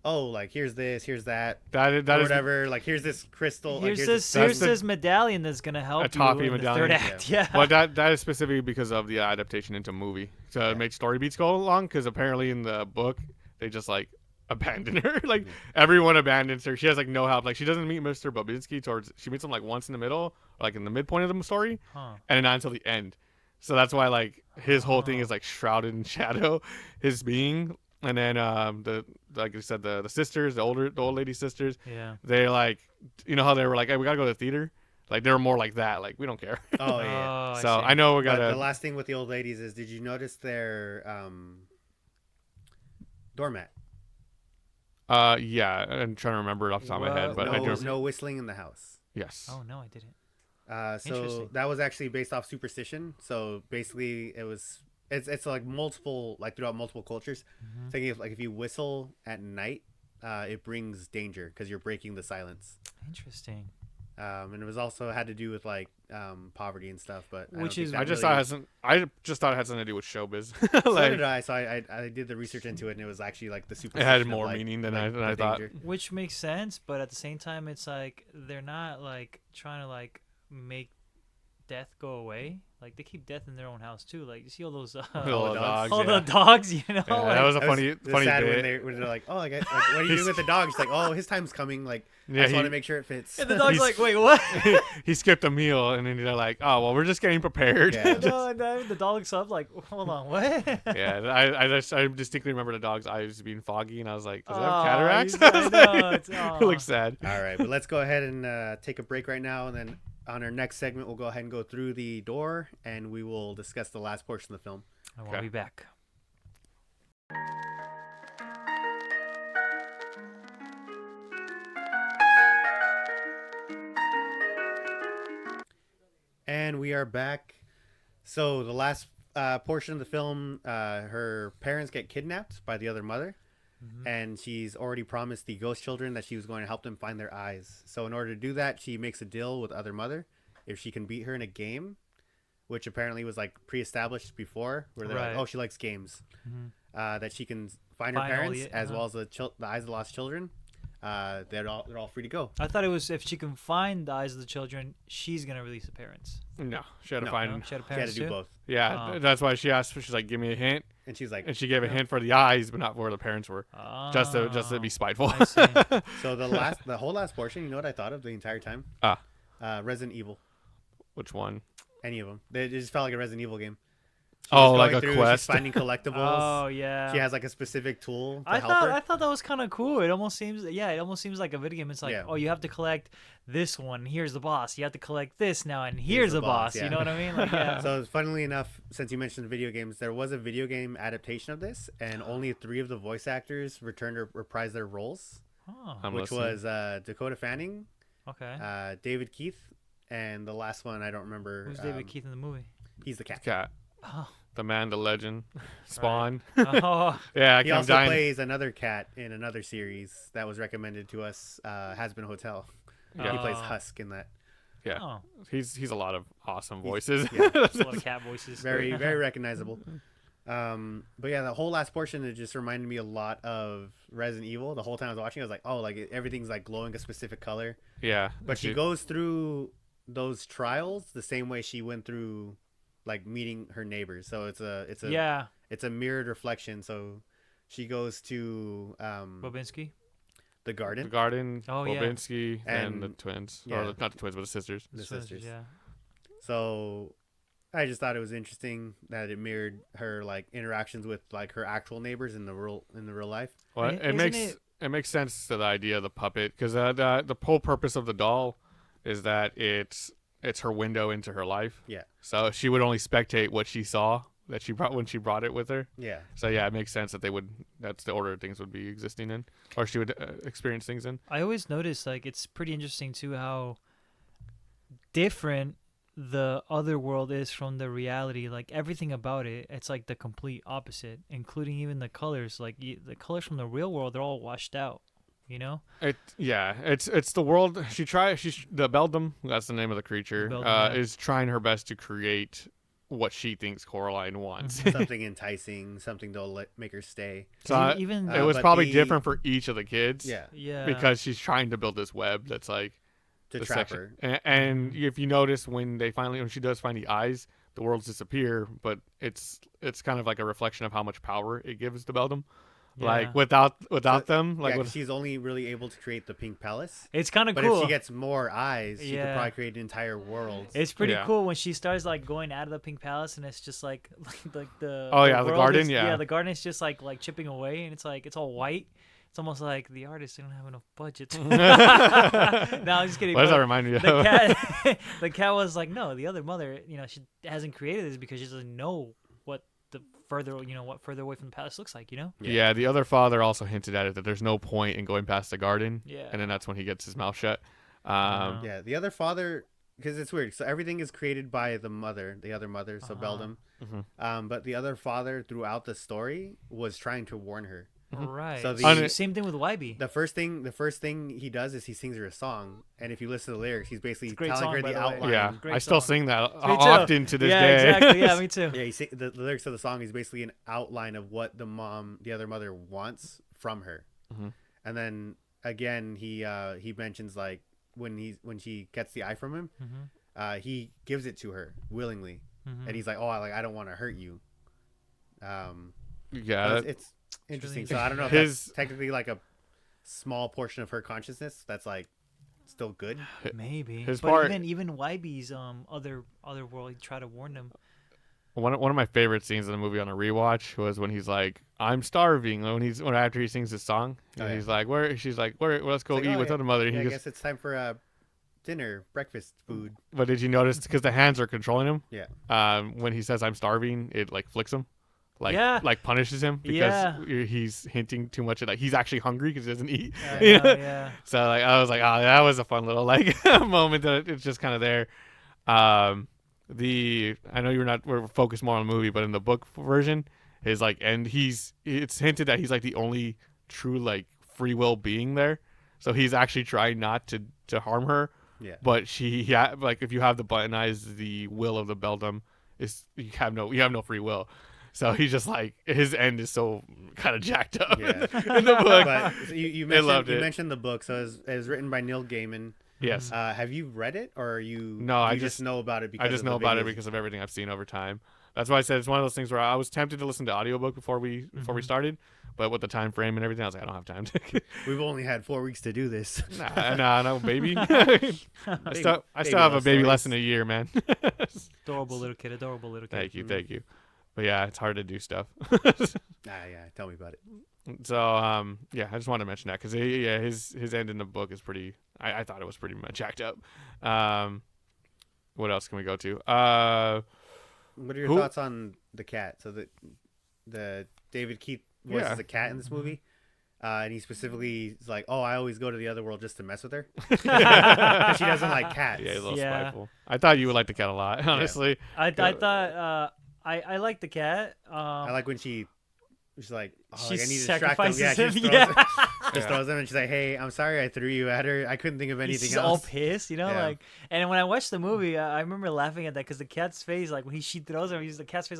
oh, like here's this, here's that, That or is whatever. Like here's this crystal. Here's like, this that's the- here's this medallion that's gonna help you toffee in medallion, the third act. Yeah. But that is specifically because of the adaptation into movie to make story beats go along. Because apparently in the book they just like abandon her. Like everyone abandons her. She has like no help. Like she doesn't meet Mr. Babinski she meets him like once in the middle, or like in the midpoint of the story, Huh. and not until the end. So that's why like his whole thing is like shrouded in shadow, his being. And then the like I said, the sisters, the old lady sisters, Yeah. they like, how they were like, hey, we gotta go to the theater. Like they were more like that. Like we don't care. Oh yeah. Oh, So see. I know we But gotta. the last thing with the old ladies is, did you notice their doormat? Yeah, I'm trying to remember it off the top of my head, but I do. No whistling in the house. Yes. Oh no, I didn't. So Interesting. that was actually based off superstition. So basically, it's like multiple, like throughout multiple cultures. Mm-hmm. Thinking of like if you whistle at night, it brings danger because you're breaking the silence. Interesting. And it was also had to do with like poverty and stuff. But I don't Which think is- that I just really- thought it had something to do with showbiz. So like did I. So I did the research into it, and it was actually like the it superstition. had of, more like, meaning than like, I the thought. danger. Which makes sense, but at the same time, it's like they're not like trying to like make death go away. Like they keep death in their own house too. Like you see all those Little dogs. all yeah. the dogs, Yeah, like, that was a It funny it was funny sad bit. when they're like, oh, like what are you doing with the dog? It's like, oh, his time's coming. Like I Yeah, just want he- to make sure it fits. and the dog's He's- like, wait, what? he skipped a meal, and then they're like, "Oh, well, we're just getting prepared." Yeah. No, and then the dog looks up like, hold on, what? Yeah, I distinctly remember the dog's eyes being foggy, and I was like, "Does it have Aw, cataracts?" he's- I know, it's- it looks sad. All right, but let's go ahead and take a break right now, and then on our next segment, we'll go ahead and go through the door, and we will discuss the last portion of the film. And we'll Okay. be back. And we are back. So the last portion of the film, her parents get kidnapped by the other mother, and she's already promised the ghost children that she was going to help them find their eyes. So in order to do that, she makes a deal with other mother if she can beat her in a game, which apparently was like pre-established before, where they're Right. like, oh, she likes games, Mhm. that she can find her Find all parents the- as well as the eyes of the lost children. They're all free to go. I thought it was if she can find the eyes of the children, she's gonna release the parents. No, she had to No. find. No? She had She had parents to do too? both, Yeah, Oh. that's why she asked. She's like, "Give me a hint," and she's like, and she gave a hint for the eyes, but not where the parents were, just to Oh, be spiteful. I see. so the whole last portion. You know what I thought of the entire time? Resident Evil. Which one? Any of them. It just felt like a Resident Evil game. Oh, was like going a through, quest. She's finding collectibles. Oh yeah. She has like a specific tool to I help thought her. I thought that was kind of cool. It almost seems like a video game. It's like, Yeah. oh, you have to collect this one. Here's the boss. You have to collect this now, and here's the boss. yeah. You know what I mean? Like, yeah. So funnily enough, since you mentioned video games, there was a video game adaptation of this, and only 3 of the voice actors returned or reprised their roles, Oh, I'm which listening. was Dakota Fanning, okay. David Keith, and the last one I don't remember. Who's David Keith in the movie? He's the cat. Cat, Oh, the man, the legend, Spawn. oh, Yeah, He I'm also dying. plays another cat in another series that was recommended to us, Has Been Hotel. Yeah. He plays Oh. Husk in that. Yeah, oh. he's a lot of awesome voices. yeah. There's a lot of cat voices. Very recognizable. But yeah, the whole last portion, it just reminded me a lot of Resident Evil. The whole time I was watching, I was like, oh, like everything's like glowing a specific color. Yeah, But she goes through those trials the same way she went through like meeting her neighbors. So it's a Yeah, it's a mirrored reflection. So she goes to Bobinski. the the garden, garden, Oh, yeah. Bobinski, and the And- twins. yeah. Or not the twins, but the sisters. the Sisters, sisters. Yeah. So I just thought it was interesting that it mirrored her like interactions with like her actual neighbors in the real life. Well, And it makes isn't it makes sense to the idea of the puppet because the whole purpose of the doll is that it's her window into her life. Yeah. So she would only spectate what she saw that she brought when she brought it with her. Yeah. So yeah, it makes sense that that's the order things would be existing in, or she would experience things in. I always notice like it's pretty interesting too how different the other world is from the reality. Like everything about it, it's like the complete opposite, including even the colors. Like the colors from the real world, they're all washed out. You know? It's the world. She's the Beldam. That's the name of the creature. Is trying her best to create what she thinks Coraline wants. Something enticing, something to make her stay. So even it was probably different for each of the kids. Yeah. Because she's trying to build this web that's like to trap her. And if you notice when she does find the eyes, the worlds disappear, but it's kind of like a reflection of how much power it gives to Beldam. Yeah. Like without them, like she's only really able to create the pink palace. It's kind of cool. But if she gets more eyes, she could probably create an entire world. It's pretty cool when she starts like going out of the pink palace, and it's just like the the garden. The garden is just like chipping away, and it's like it's all white. It's almost like the artists didn't have enough budget. No, I'm just kidding. What does that remind me of? The cat was like, no, the other mother, she hasn't created this because she doesn't know what further away from the palace looks like, Yeah, the other father also hinted at it that there's no point in going past the garden. Yeah. And then that's when he gets his mouth shut. The other father, because it's weird. So everything is created by the other mother, so Beldam. Mm-hmm. But the other father throughout the story was trying to warn her. Right. So same thing with Wybie. The first thing he does is he sings her a song, and if you listen to the lyrics, he's basically telling her the outline. Yeah, great I still song. sing that often to this day. Yeah, exactly. Yeah, me too. Yeah, the lyrics of the song is basically an outline of what the other mother wants from her, and then again he mentions like when she gets the eye from him, he gives it to her willingly, and he's like, I don't want to hurt you. It's interesting. So I don't know if that's technically like a small portion of her consciousness that's like still good. Maybe. Even Wybie's other world, he tried to warn them. One of my favorite scenes in the movie on a rewatch was when he's like, "I'm starving." When after he sings his song, and he's like, "Where?" She's like, "Where? Let's go eat with other mother." I guess it's time for dinner, breakfast food. But did you notice because the hands are controlling him? Yeah. When he says, "I'm starving," it like flicks him. Like punishes him because he's hinting too much. He's actually hungry because he doesn't eat. So I was like, oh, that was a fun little moment that it's just kind of there. I know we're focused more on the movie, but in the book version, it's hinted that he's like the only true free will being there. So he's actually trying not to harm her. Yeah. But if you have the button eyes, the will of the Beldam is you have no free will. So he's just his end is so kind of jacked up in the book. But you mentioned the book, so it was written by Neil Gaiman. Yes. Have you read it, or are you? No, I just know about it. Because I just know about it because of everything I've seen over time. That's why I said it's one of those things where I was tempted to listen to audiobook before we started, but with the time frame and everything, I was like, I don't have time to. We've only had 4 weeks to do this. No, baby. I still have a baby less than a year, man. Adorable little kid. Thank you. But yeah, it's hard to do stuff. Tell me about it. So I just wanted to mention that because his end in the book is pretty. I thought it was pretty much jacked up. What else can we go to? What are your thoughts on the cat? So the David Keith voices a cat in this movie. And he specifically is like, I always go to the other world just to mess with her. Because she doesn't like cats. Yeah, he's a little spiteful. I thought you would like the cat a lot, honestly. I thought I like the cat. I like when she's like, she I need to distract him. Yeah, him. Just throws him, and she's like, "Hey, I'm sorry I threw you at her. I couldn't think of anything She's else." all pissed, And when I watched the movie, I remember laughing at that because the cat's face, when she throws him, the cat's face,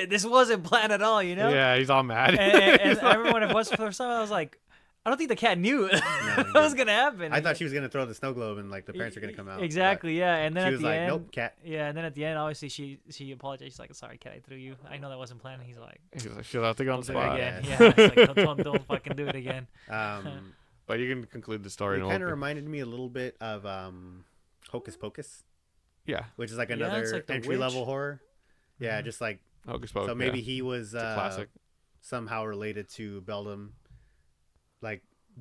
this wasn't planned at all, Yeah, he's all mad. and I remember when I watched it for the first time, I was like, I don't think the cat knew what was gonna happen. I thought she was gonna throw the snow globe and the parents are gonna come out. Exactly, yeah. And then she was like, end, "Nope, cat." Yeah, and then at the end, obviously she apologized. She's like, "Sorry, cat, I threw you. I know that wasn't planned." And he's like, "She'll have to go on the spot again." Yeah, it's like, don't fucking do it again. But you can conclude the story. It kind of reminded me a little bit of Hocus Pocus. Yeah, which is another entry level horror. Yeah, just like Hocus Pocus. So maybe he was classic. Somehow related to Beldam,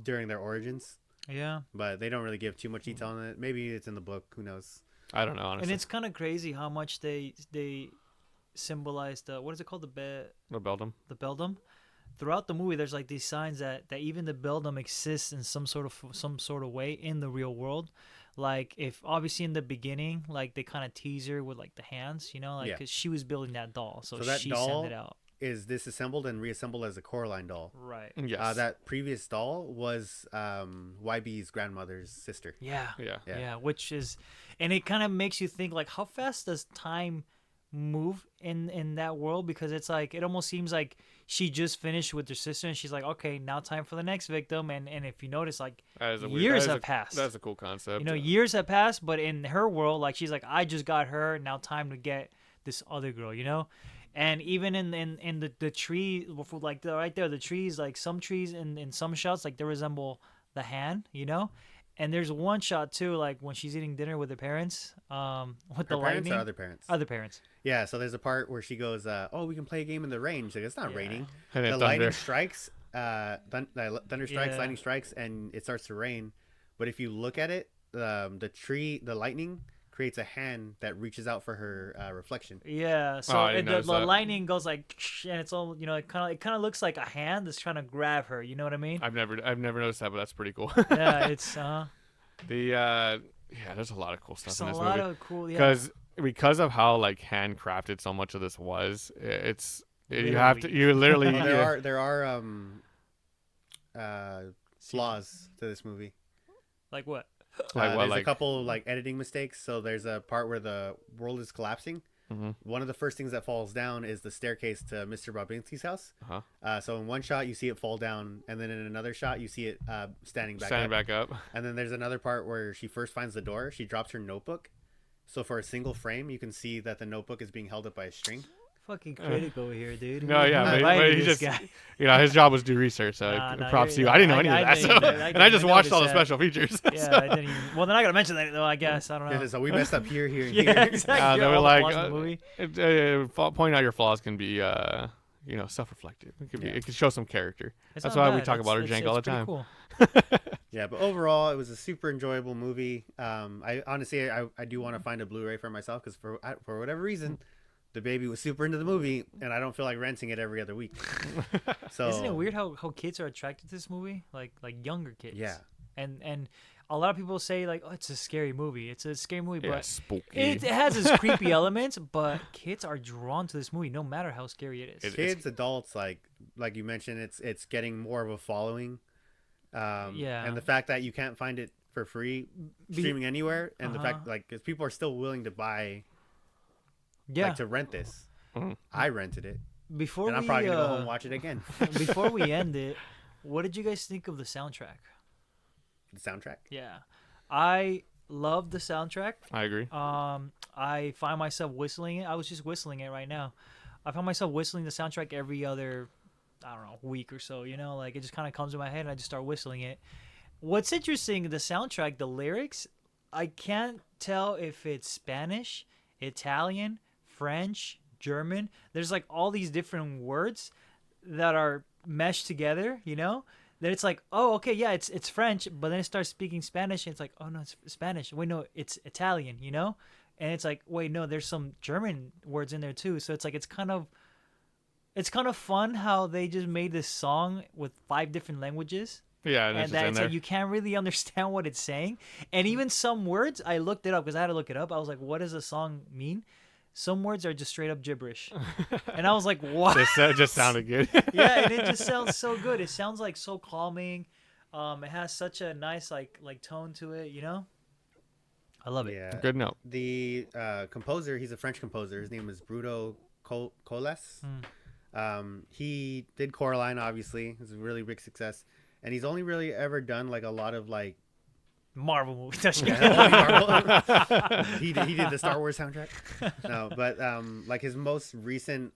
during their origins. Yeah. But they don't really give too much detail on it. Maybe it's in the book. Who knows? I don't know, honestly. And it's kind of crazy how much they symbolize the, what is it called, The Beldam. the beldam. Throughout the movie, there's like these signs that even the beldam exists in some sort of way in the real world. Like, if obviously in the beginning, like they kind of tease her with like the hands, you know, like because she was building that doll, so that she doll sent it out. is disassembled and reassembled as a Coraline doll. Right. Yes. That previous doll was YB's grandmother's sister. Yeah. Yeah. Yeah. Which is, and it kind of makes you think like, how fast does time move in that world? Because it's like, it almost seems like she just finished with her sister and she's like, okay, now time for the next victim. And if you notice, like, years have passed. That's a cool concept. You know, years have passed, but in her world, like, she's like, I just got her, now time to get this other girl, you know? And even in the tree, like right there, the trees, like some trees in some shots, like they resemble the hand, you know? And there's one shot too, like when she's eating dinner with her parents, with the Parents lightning. or other parents? Other parents. Yeah, so there's a part where she goes, oh, we can play a game in the rain. She's like, it's not raining. And The lightning strikes, thunder strikes, lightning strikes, and it starts to rain. But if you look at it, the lightning creates a hand that reaches out for her reflection. Yeah, so the lightning goes like, and it's all, you know, it kind of looks like a hand that's trying to grab her. You know what I mean? I've never noticed that, but that's pretty cool. Yeah, it's there's a lot of cool stuff in this movie. A lot movie. of cool, because of how like handcrafted so much of this was. You literally there are flaws to this movie. Like what? There's a couple like editing mistakes. So there's a part where the world is collapsing. Mm-hmm. One of the first things that falls down is the staircase to Mr. Bobinski's house. Uh-huh. So in one shot you see it fall down, and then in another shot you see it standing back up. And then there's another part where she first finds the door. She drops her notebook. So for a single frame, you can see that the notebook is being held up by a string. Fucking critic over here, dude. No, yeah, but he just, you know, his job was do research, so props to you. I didn't know any of that, so, and I just watched all the special features. Yeah, so. I didn't even, well, they're not gonna mention that though, I guess. I don't know. So we messed up here, and yeah, here. Exactly. They were like, pointing out your flaws can be, you know, self-reflective. It can show some character. That's why we talk about our jank all the time. Cool. Yeah, but overall, it was a super enjoyable movie. I honestly, I do want to find a Blu-ray for myself because for whatever reason, the baby was super into the movie, and I don't feel like renting it every other week. So isn't it weird how kids are attracted to this movie? Like younger kids. Yeah. And a lot of people say like, oh, it's a scary movie. It's a scary movie, but spooky. It has its creepy elements. But kids are drawn to this movie no matter how scary it is. Kids, adults, like you mentioned, it's getting more of a following. And the fact that you can't find it for free streaming anywhere, and the fact like because people are still willing to buy. Yeah. Like to rent this. Mm-hmm. I rented it. And I'm probably going to go home and watch it again. Before we end it, what did you guys think of the soundtrack? The soundtrack? Yeah. I love the soundtrack. I agree. I find myself whistling it. I was just whistling it right now. I find myself whistling the soundtrack every other, I don't know, week or so, you know? Like, it just kind of comes in my head and I just start whistling it. What's interesting, the soundtrack, the lyrics, I can't tell if it's Spanish, Italian, French, German. There's like all these different words that are meshed together, you know? Then it's like, oh, okay, yeah, it's French, but then it starts speaking Spanish and it's like, oh no, it's Spanish. Wait, no, it's Italian, you know? And it's like, wait, no, there's some German words in there too. So it's like it's kind of fun how they just made this song with 5 different languages. Yeah, and that's like you can't really understand what it's saying. And even some words, I looked it up because I had to look it up. I was like, what does a song mean? Some words are just straight up gibberish. And I was like, what? It just sounded good. Yeah, and it just sounds so good. It sounds like so calming. It has such a nice like tone to it, you know? I love it. Yeah. Good note. The composer, he's a French composer. His name is Bruno Coles. He did Coraline, obviously. It was a really big success. And he's only really ever done like a lot of like Marvel movies. Marvel. he did the Star Wars soundtrack. No, but like his most recent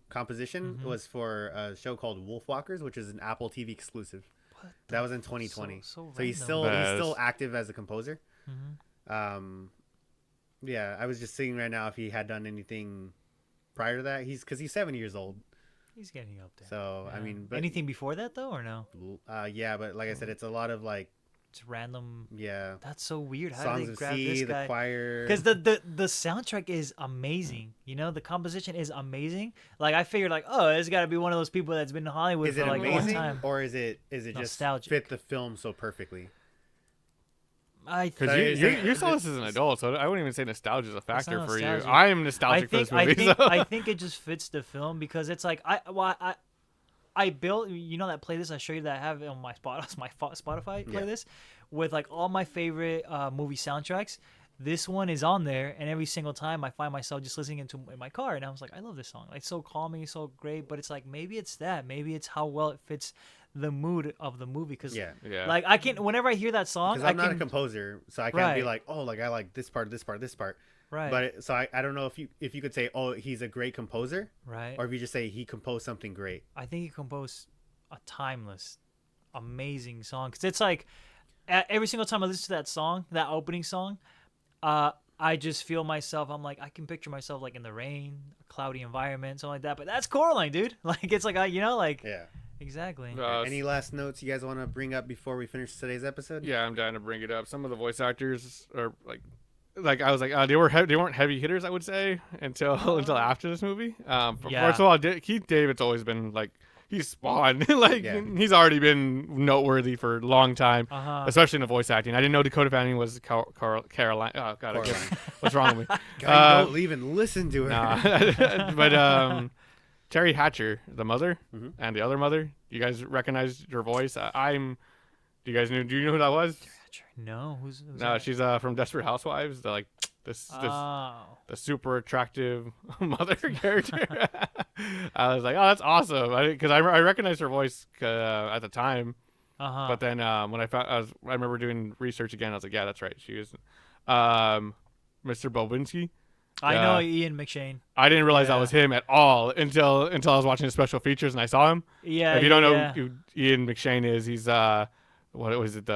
composition was for a show called Wolfwalkers, which is an Apple TV exclusive. That was in 2020. So he's still active as a composer. Yeah, I was just seeing right now if he had done anything prior to that. He's 7 years old. He's getting up there. So, yeah. I mean... But, anything before that, though, or no? Yeah, but like I said, it's a lot of, like, It's random. Yeah. That's so weird. How Songs did they of grab Sea, this the guy? choir. Because the soundtrack is amazing. You know, the composition is amazing. Like I figured, like, oh, it's got to be one of those people that's been in Hollywood Is for it like a long amazing, time. or is it just Nostalgic. fit the film so perfectly? Because you saw this as an adult, so I wouldn't even say nostalgia is a factor not for you. nostalgia. I am nostalgic for this movie. So. I think it just fits the film because it's like I built, you know, that playlist I showed you that I have on my Spotify playlist with like all my favorite movie soundtracks. This one is on there, and every single time I find myself just listening to in my car, and I was like, I love this song. Like, it's so calming, so great. But it's like maybe it's that, maybe it's how well it fits the mood of the movie. Because like I can, whenever I hear that song, because I'm not a composer, so I can't be like, oh, like I like this part, this part, this part. Right. But so I don't know if you could say, oh, he's a great composer, right, or if you just say he composed something great. I think he composed a timeless, amazing song. Because it's like every single time I listen to that song, that opening song, I just feel myself. I'm like, I can picture myself like in the rain, a cloudy environment, something like that. But that's Coraline, dude. Like it's like Yeah. Exactly. Any last notes you guys want to bring up before we finish today's episode? Yeah, I'm down to bring it up. Some of the voice actors are like I was like they weren't heavy hitters, I would say, until after this movie. First of all, Keith David's always been like he's spawned he's already been noteworthy for a long time, especially in the voice acting. I didn't know Dakota Fanning was Caroline. Oh god, I guess, what's wrong with me? God, don't even listen to her. Nah. But Terry Hatcher, the mother, and the other mother. You guys recognize her voice? Do you guys know? Do you know who that was? No, who's No, that? she's from Desperate Housewives. They're like the super attractive mother character. I was like, oh, that's awesome, because I recognized her voice at the time. But then when I remember doing research again. I was like, yeah, that's right. She is Mr. Bobinski. I know Ian McShane. I didn't realize that was him at all until I was watching the special features and I saw him. Yeah. If you don't know who Ian McShane is, he's what was it,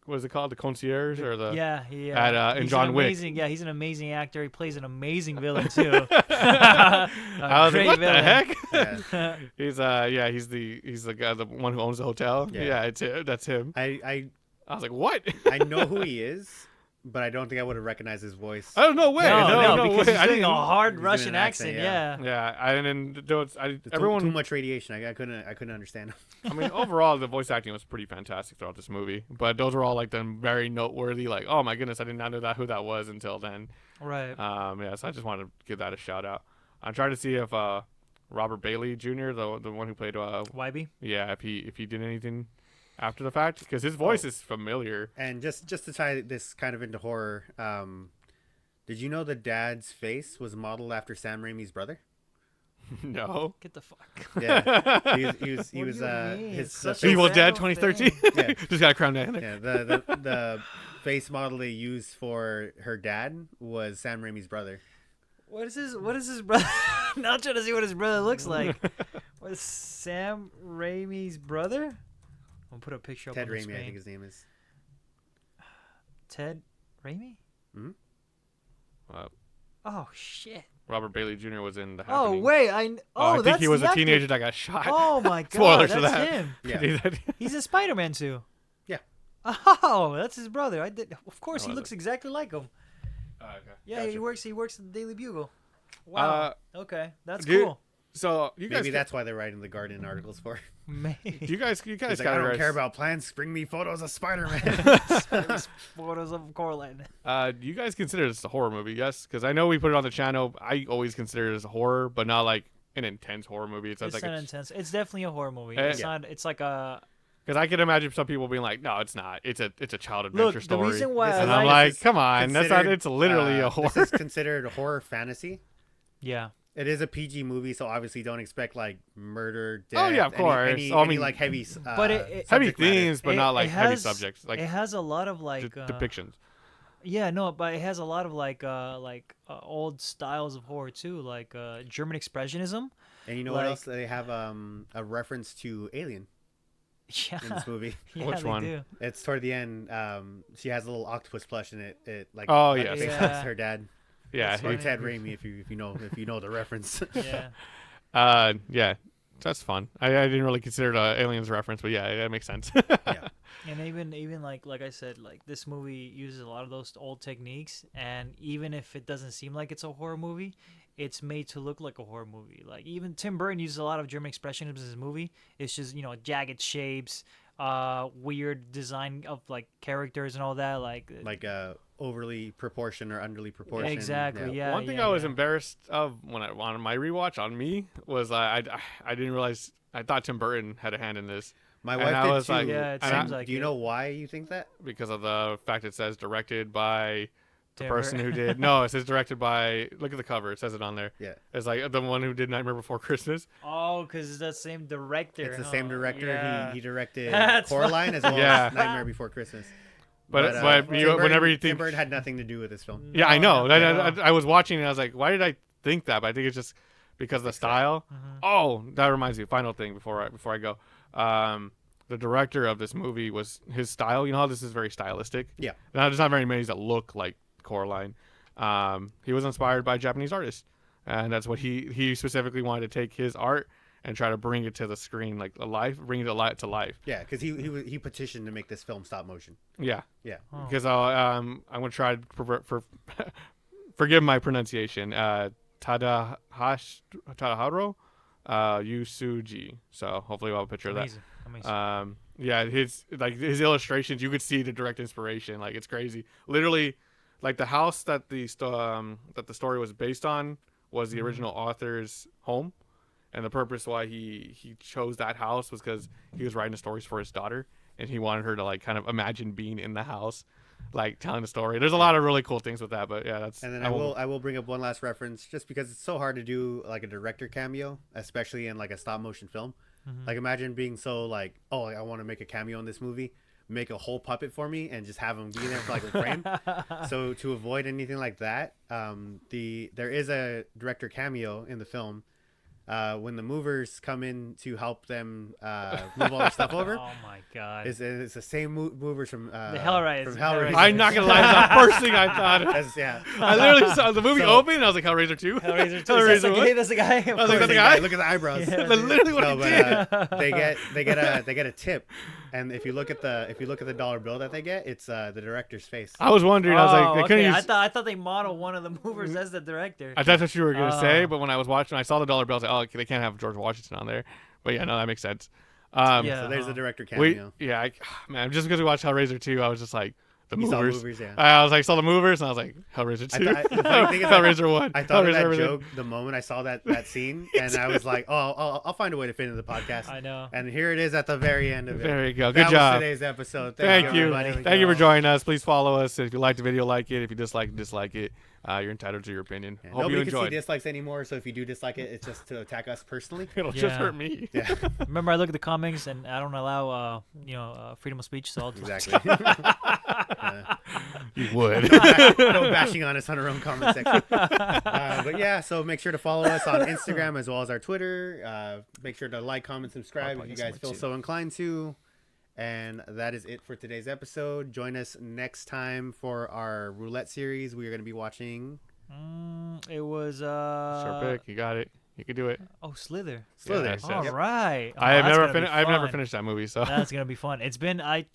what is it called, the concierge or the in John Wick. He's an amazing actor. He plays an amazing villain too. I was like, what villain. the heck? He's the guy, the one who owns the hotel. Yeah, that's him. I was like, what? I know who he is, but I don't think I would have recognized his voice. Oh, no way. No because way. he's doing a hard Russian accent. Everyone too much radiation. I couldn't understand him. I mean, overall, the voice acting was pretty fantastic throughout this movie. But those were all like the very noteworthy. Like, oh my goodness, I did not know who that was until then. Right. So I just wanted to give that a shout out. I'm trying to see if Robert Bailey Jr., the one who played YB. Yeah, if he did anything after the fact, because his voice is familiar. And just to tie this kind of into horror, did you know the dad's face was modeled after Sam Raimi's brother? No. Get the fuck. Yeah, he was his Evil Dead 2013. Yeah. Just got a crown down. Yeah, the face model they used for her dad was Sam Raimi's brother. What is his brother? Not trying to see what his brother looks like. What is Sam Raimi's brother? I'll put a picture up on the Ted Raimi, screen. I think his name is. Ted Raimi? Mm-hmm. Oh shit. Robert Bailey Jr. was in The Oh Happening. wait, I think he was a teenager that got shot. Oh my god, Spoilers that's for that. him. Yeah. He's in Spider-Man too. Yeah. Oh, that's his brother. Of course, he looks exactly like him. Okay. Yeah, Gotcha. he works at the Daily Bugle. Wow. Okay, that's cool. So you guys Maybe that's why they're writing the Guardian articles for. Maybe. You guys He's like, I don't care about plans. Bring me photos of Spider-Man. Photos of Coraline. Do you guys consider this a horror movie? Yes, because I know we put it on the channel. I always consider it as a horror, but not like an intense horror movie. It's like intense. It's definitely a horror movie. It's not. It's like a. Because I can imagine some people being like, "No, it's not. It's a child adventure story." The reason why and I'm like, "Come on, that's not. It's literally a horror." This is considered a horror fantasy. Yeah. It is a PG movie, so obviously don't expect like murder, death. Oh yeah, of course. Any like heavy, but heavy themes, but not like heavy has, subjects. Like it has a lot of like depictions. Yeah, no, but it has a lot of like old styles of horror too, like German expressionism. And you know what else? They have a reference to Alien. Yeah. In this movie. Yeah, which one? do. It's toward the end. She has a little octopus plush, and it like yes, becomes her dad. Yeah, or Ted Raimi, if you know the reference. Yeah. Yeah. That's fun. I didn't really consider it a Aliens reference, but yeah, that makes sense. Yeah. And even like I said, like this movie uses a lot of those old techniques, and even if it doesn't seem like it's a horror movie, it's made to look like a horror movie. Like even Tim Burton uses a lot of German expressionism in his movie. It's just jagged shapes, weird design of like characters and all that. Like Overly proportioned or underly proportioned. exactly. Yeah. One thing I was embarrassed of when on my rewatch on me was I didn't realize I thought Tim Burton had a hand in this. My And wife I did was too. like- Yeah, it and seems I- like Do you it. know why you think that? Because of the fact it says directed by the Tim person who Burton. did. No, it says directed by. Look at the cover. It says it on there. Yeah. It's like the one who did Nightmare Before Christmas. Oh, because it's that same director. It's the same director. Yeah. He directed That's Coraline as well Yeah. as Nightmare Before Christmas. But Tim whenever you Tim think, Burton had nothing to do with this film. yeah, I know. No, I was watching and I was like, why did I think that? But I think it's just because of the style. Mhm. Oh, that reminds me. Final thing before I go. The director of this movie was his style. You know how this is very stylistic. Yeah. Now, there's not very many that look like Coraline. He was inspired by Japanese artists, and that's what he specifically wanted to take his art and try to bring it to the screen, like alive, bring it to life. Yeah, because he petitioned to make this film stop motion. Yeah. Yeah. Oh. Because I'm gonna try to forgive my pronunciation. Tadaharo Yusuji. So hopefully we'll have a picture of that. Amazing. Yeah, his illustrations, you could see the direct inspiration. Like it's crazy. Literally, like the house that the story was based on was the original author's home, and the purpose why he chose that house was because he was writing the stories for his daughter, and he wanted her to like kind of imagine being in the house, like telling the story. There's a lot of really cool things with that, but yeah, that's. And then I will bring up one last reference, just because it's so hard to do like a director cameo, especially in like a stop motion film. Like imagine being so like, oh, I want to make a cameo in this movie, make a whole puppet for me, and just have him be there for like a frame. So to avoid anything like that, there is a director cameo in the film. When the movers come in to help them move all their stuff over, Oh my god. it's the same movers from The Hellraisers. From Hellraiser. I'm not gonna lie, that's the first thing I thought. Yeah. I literally saw the movie So- open, and I was like, Hellraiser 2? Hellraiser 2. Hellraiser That's the 1? guy. That's the guy. I was like, Look that's the guy? at the eyebrows. Yeah. That's literally what No, he did. but they get a tip, and if you look at the dollar bill that they get, it's the director's face. I was wondering. I was like, they couldn't okay. use. I thought they modeled one of the movers as the director. That's what you were gonna say, Oh. but when I was watching, I saw the dollar bill. I was like, oh, okay, they can't have George Washington on there. But yeah, no, that makes sense. Yeah. So there's the director We, cameo. yeah, man, just because we watched Hellraiser 2, I was just like, the You saw movers. movers, yeah. I was like, saw the movers, and I was like, Hellraiser 2. The funny thing is, Hellraiser 1. I thought of that Hellraiser joke the moment I saw that scene, and I was like, oh, I'll find a way to fit into the podcast. I know. And here it is at the very end of it. There you go. That Good job. was today's episode. Thank you. everybody. Thank you for joining us. Please follow us. If you like the video, like it. If you dislike it. You're entitled to your opinion. Yeah, Hope you nobody can see enjoyed. dislikes anymore, so if you do dislike it, it's just to attack us personally. It'll just Yeah. hurt me. Yeah, Remember, I look at the comments and I don't allow, freedom of speech. So I'll exactly. You would. No bashing on us on our own comment section. But yeah, so make sure to follow us on Instagram as well as our Twitter. Make sure to like, comment, subscribe if you guys feel so inclined to. And that is it for today's episode. Join us next time for our roulette series. We are going to be watching It was Sure pick. You got it. You can do it. Oh, Slither. Slither. Yes, All yes. right. Oh, I have that's never gonna be I've never fun. finished that movie, so That's gonna be fun. It's been I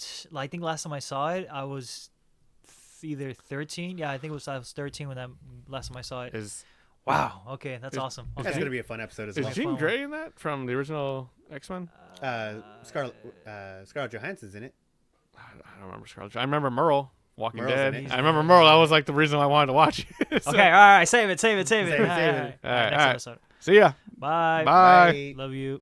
think last time I saw it, I was either 13. Yeah, I think I was 13 when that last time I saw it. is Wow. Okay, that's awesome. Okay. That's going to be a fun episode as is well. Jean fun. Grey in that from the original X-Men? Scarlett Johansson's in it. I don't remember Scarlett. I remember Merle. Walking Merle's Dead. in it. I remember Merle. That was like the reason I wanted to watch it. So- Okay, all right. Save it. Save it, save it. All right, All right, next all right. episode. See ya. Bye. Bye. Love you.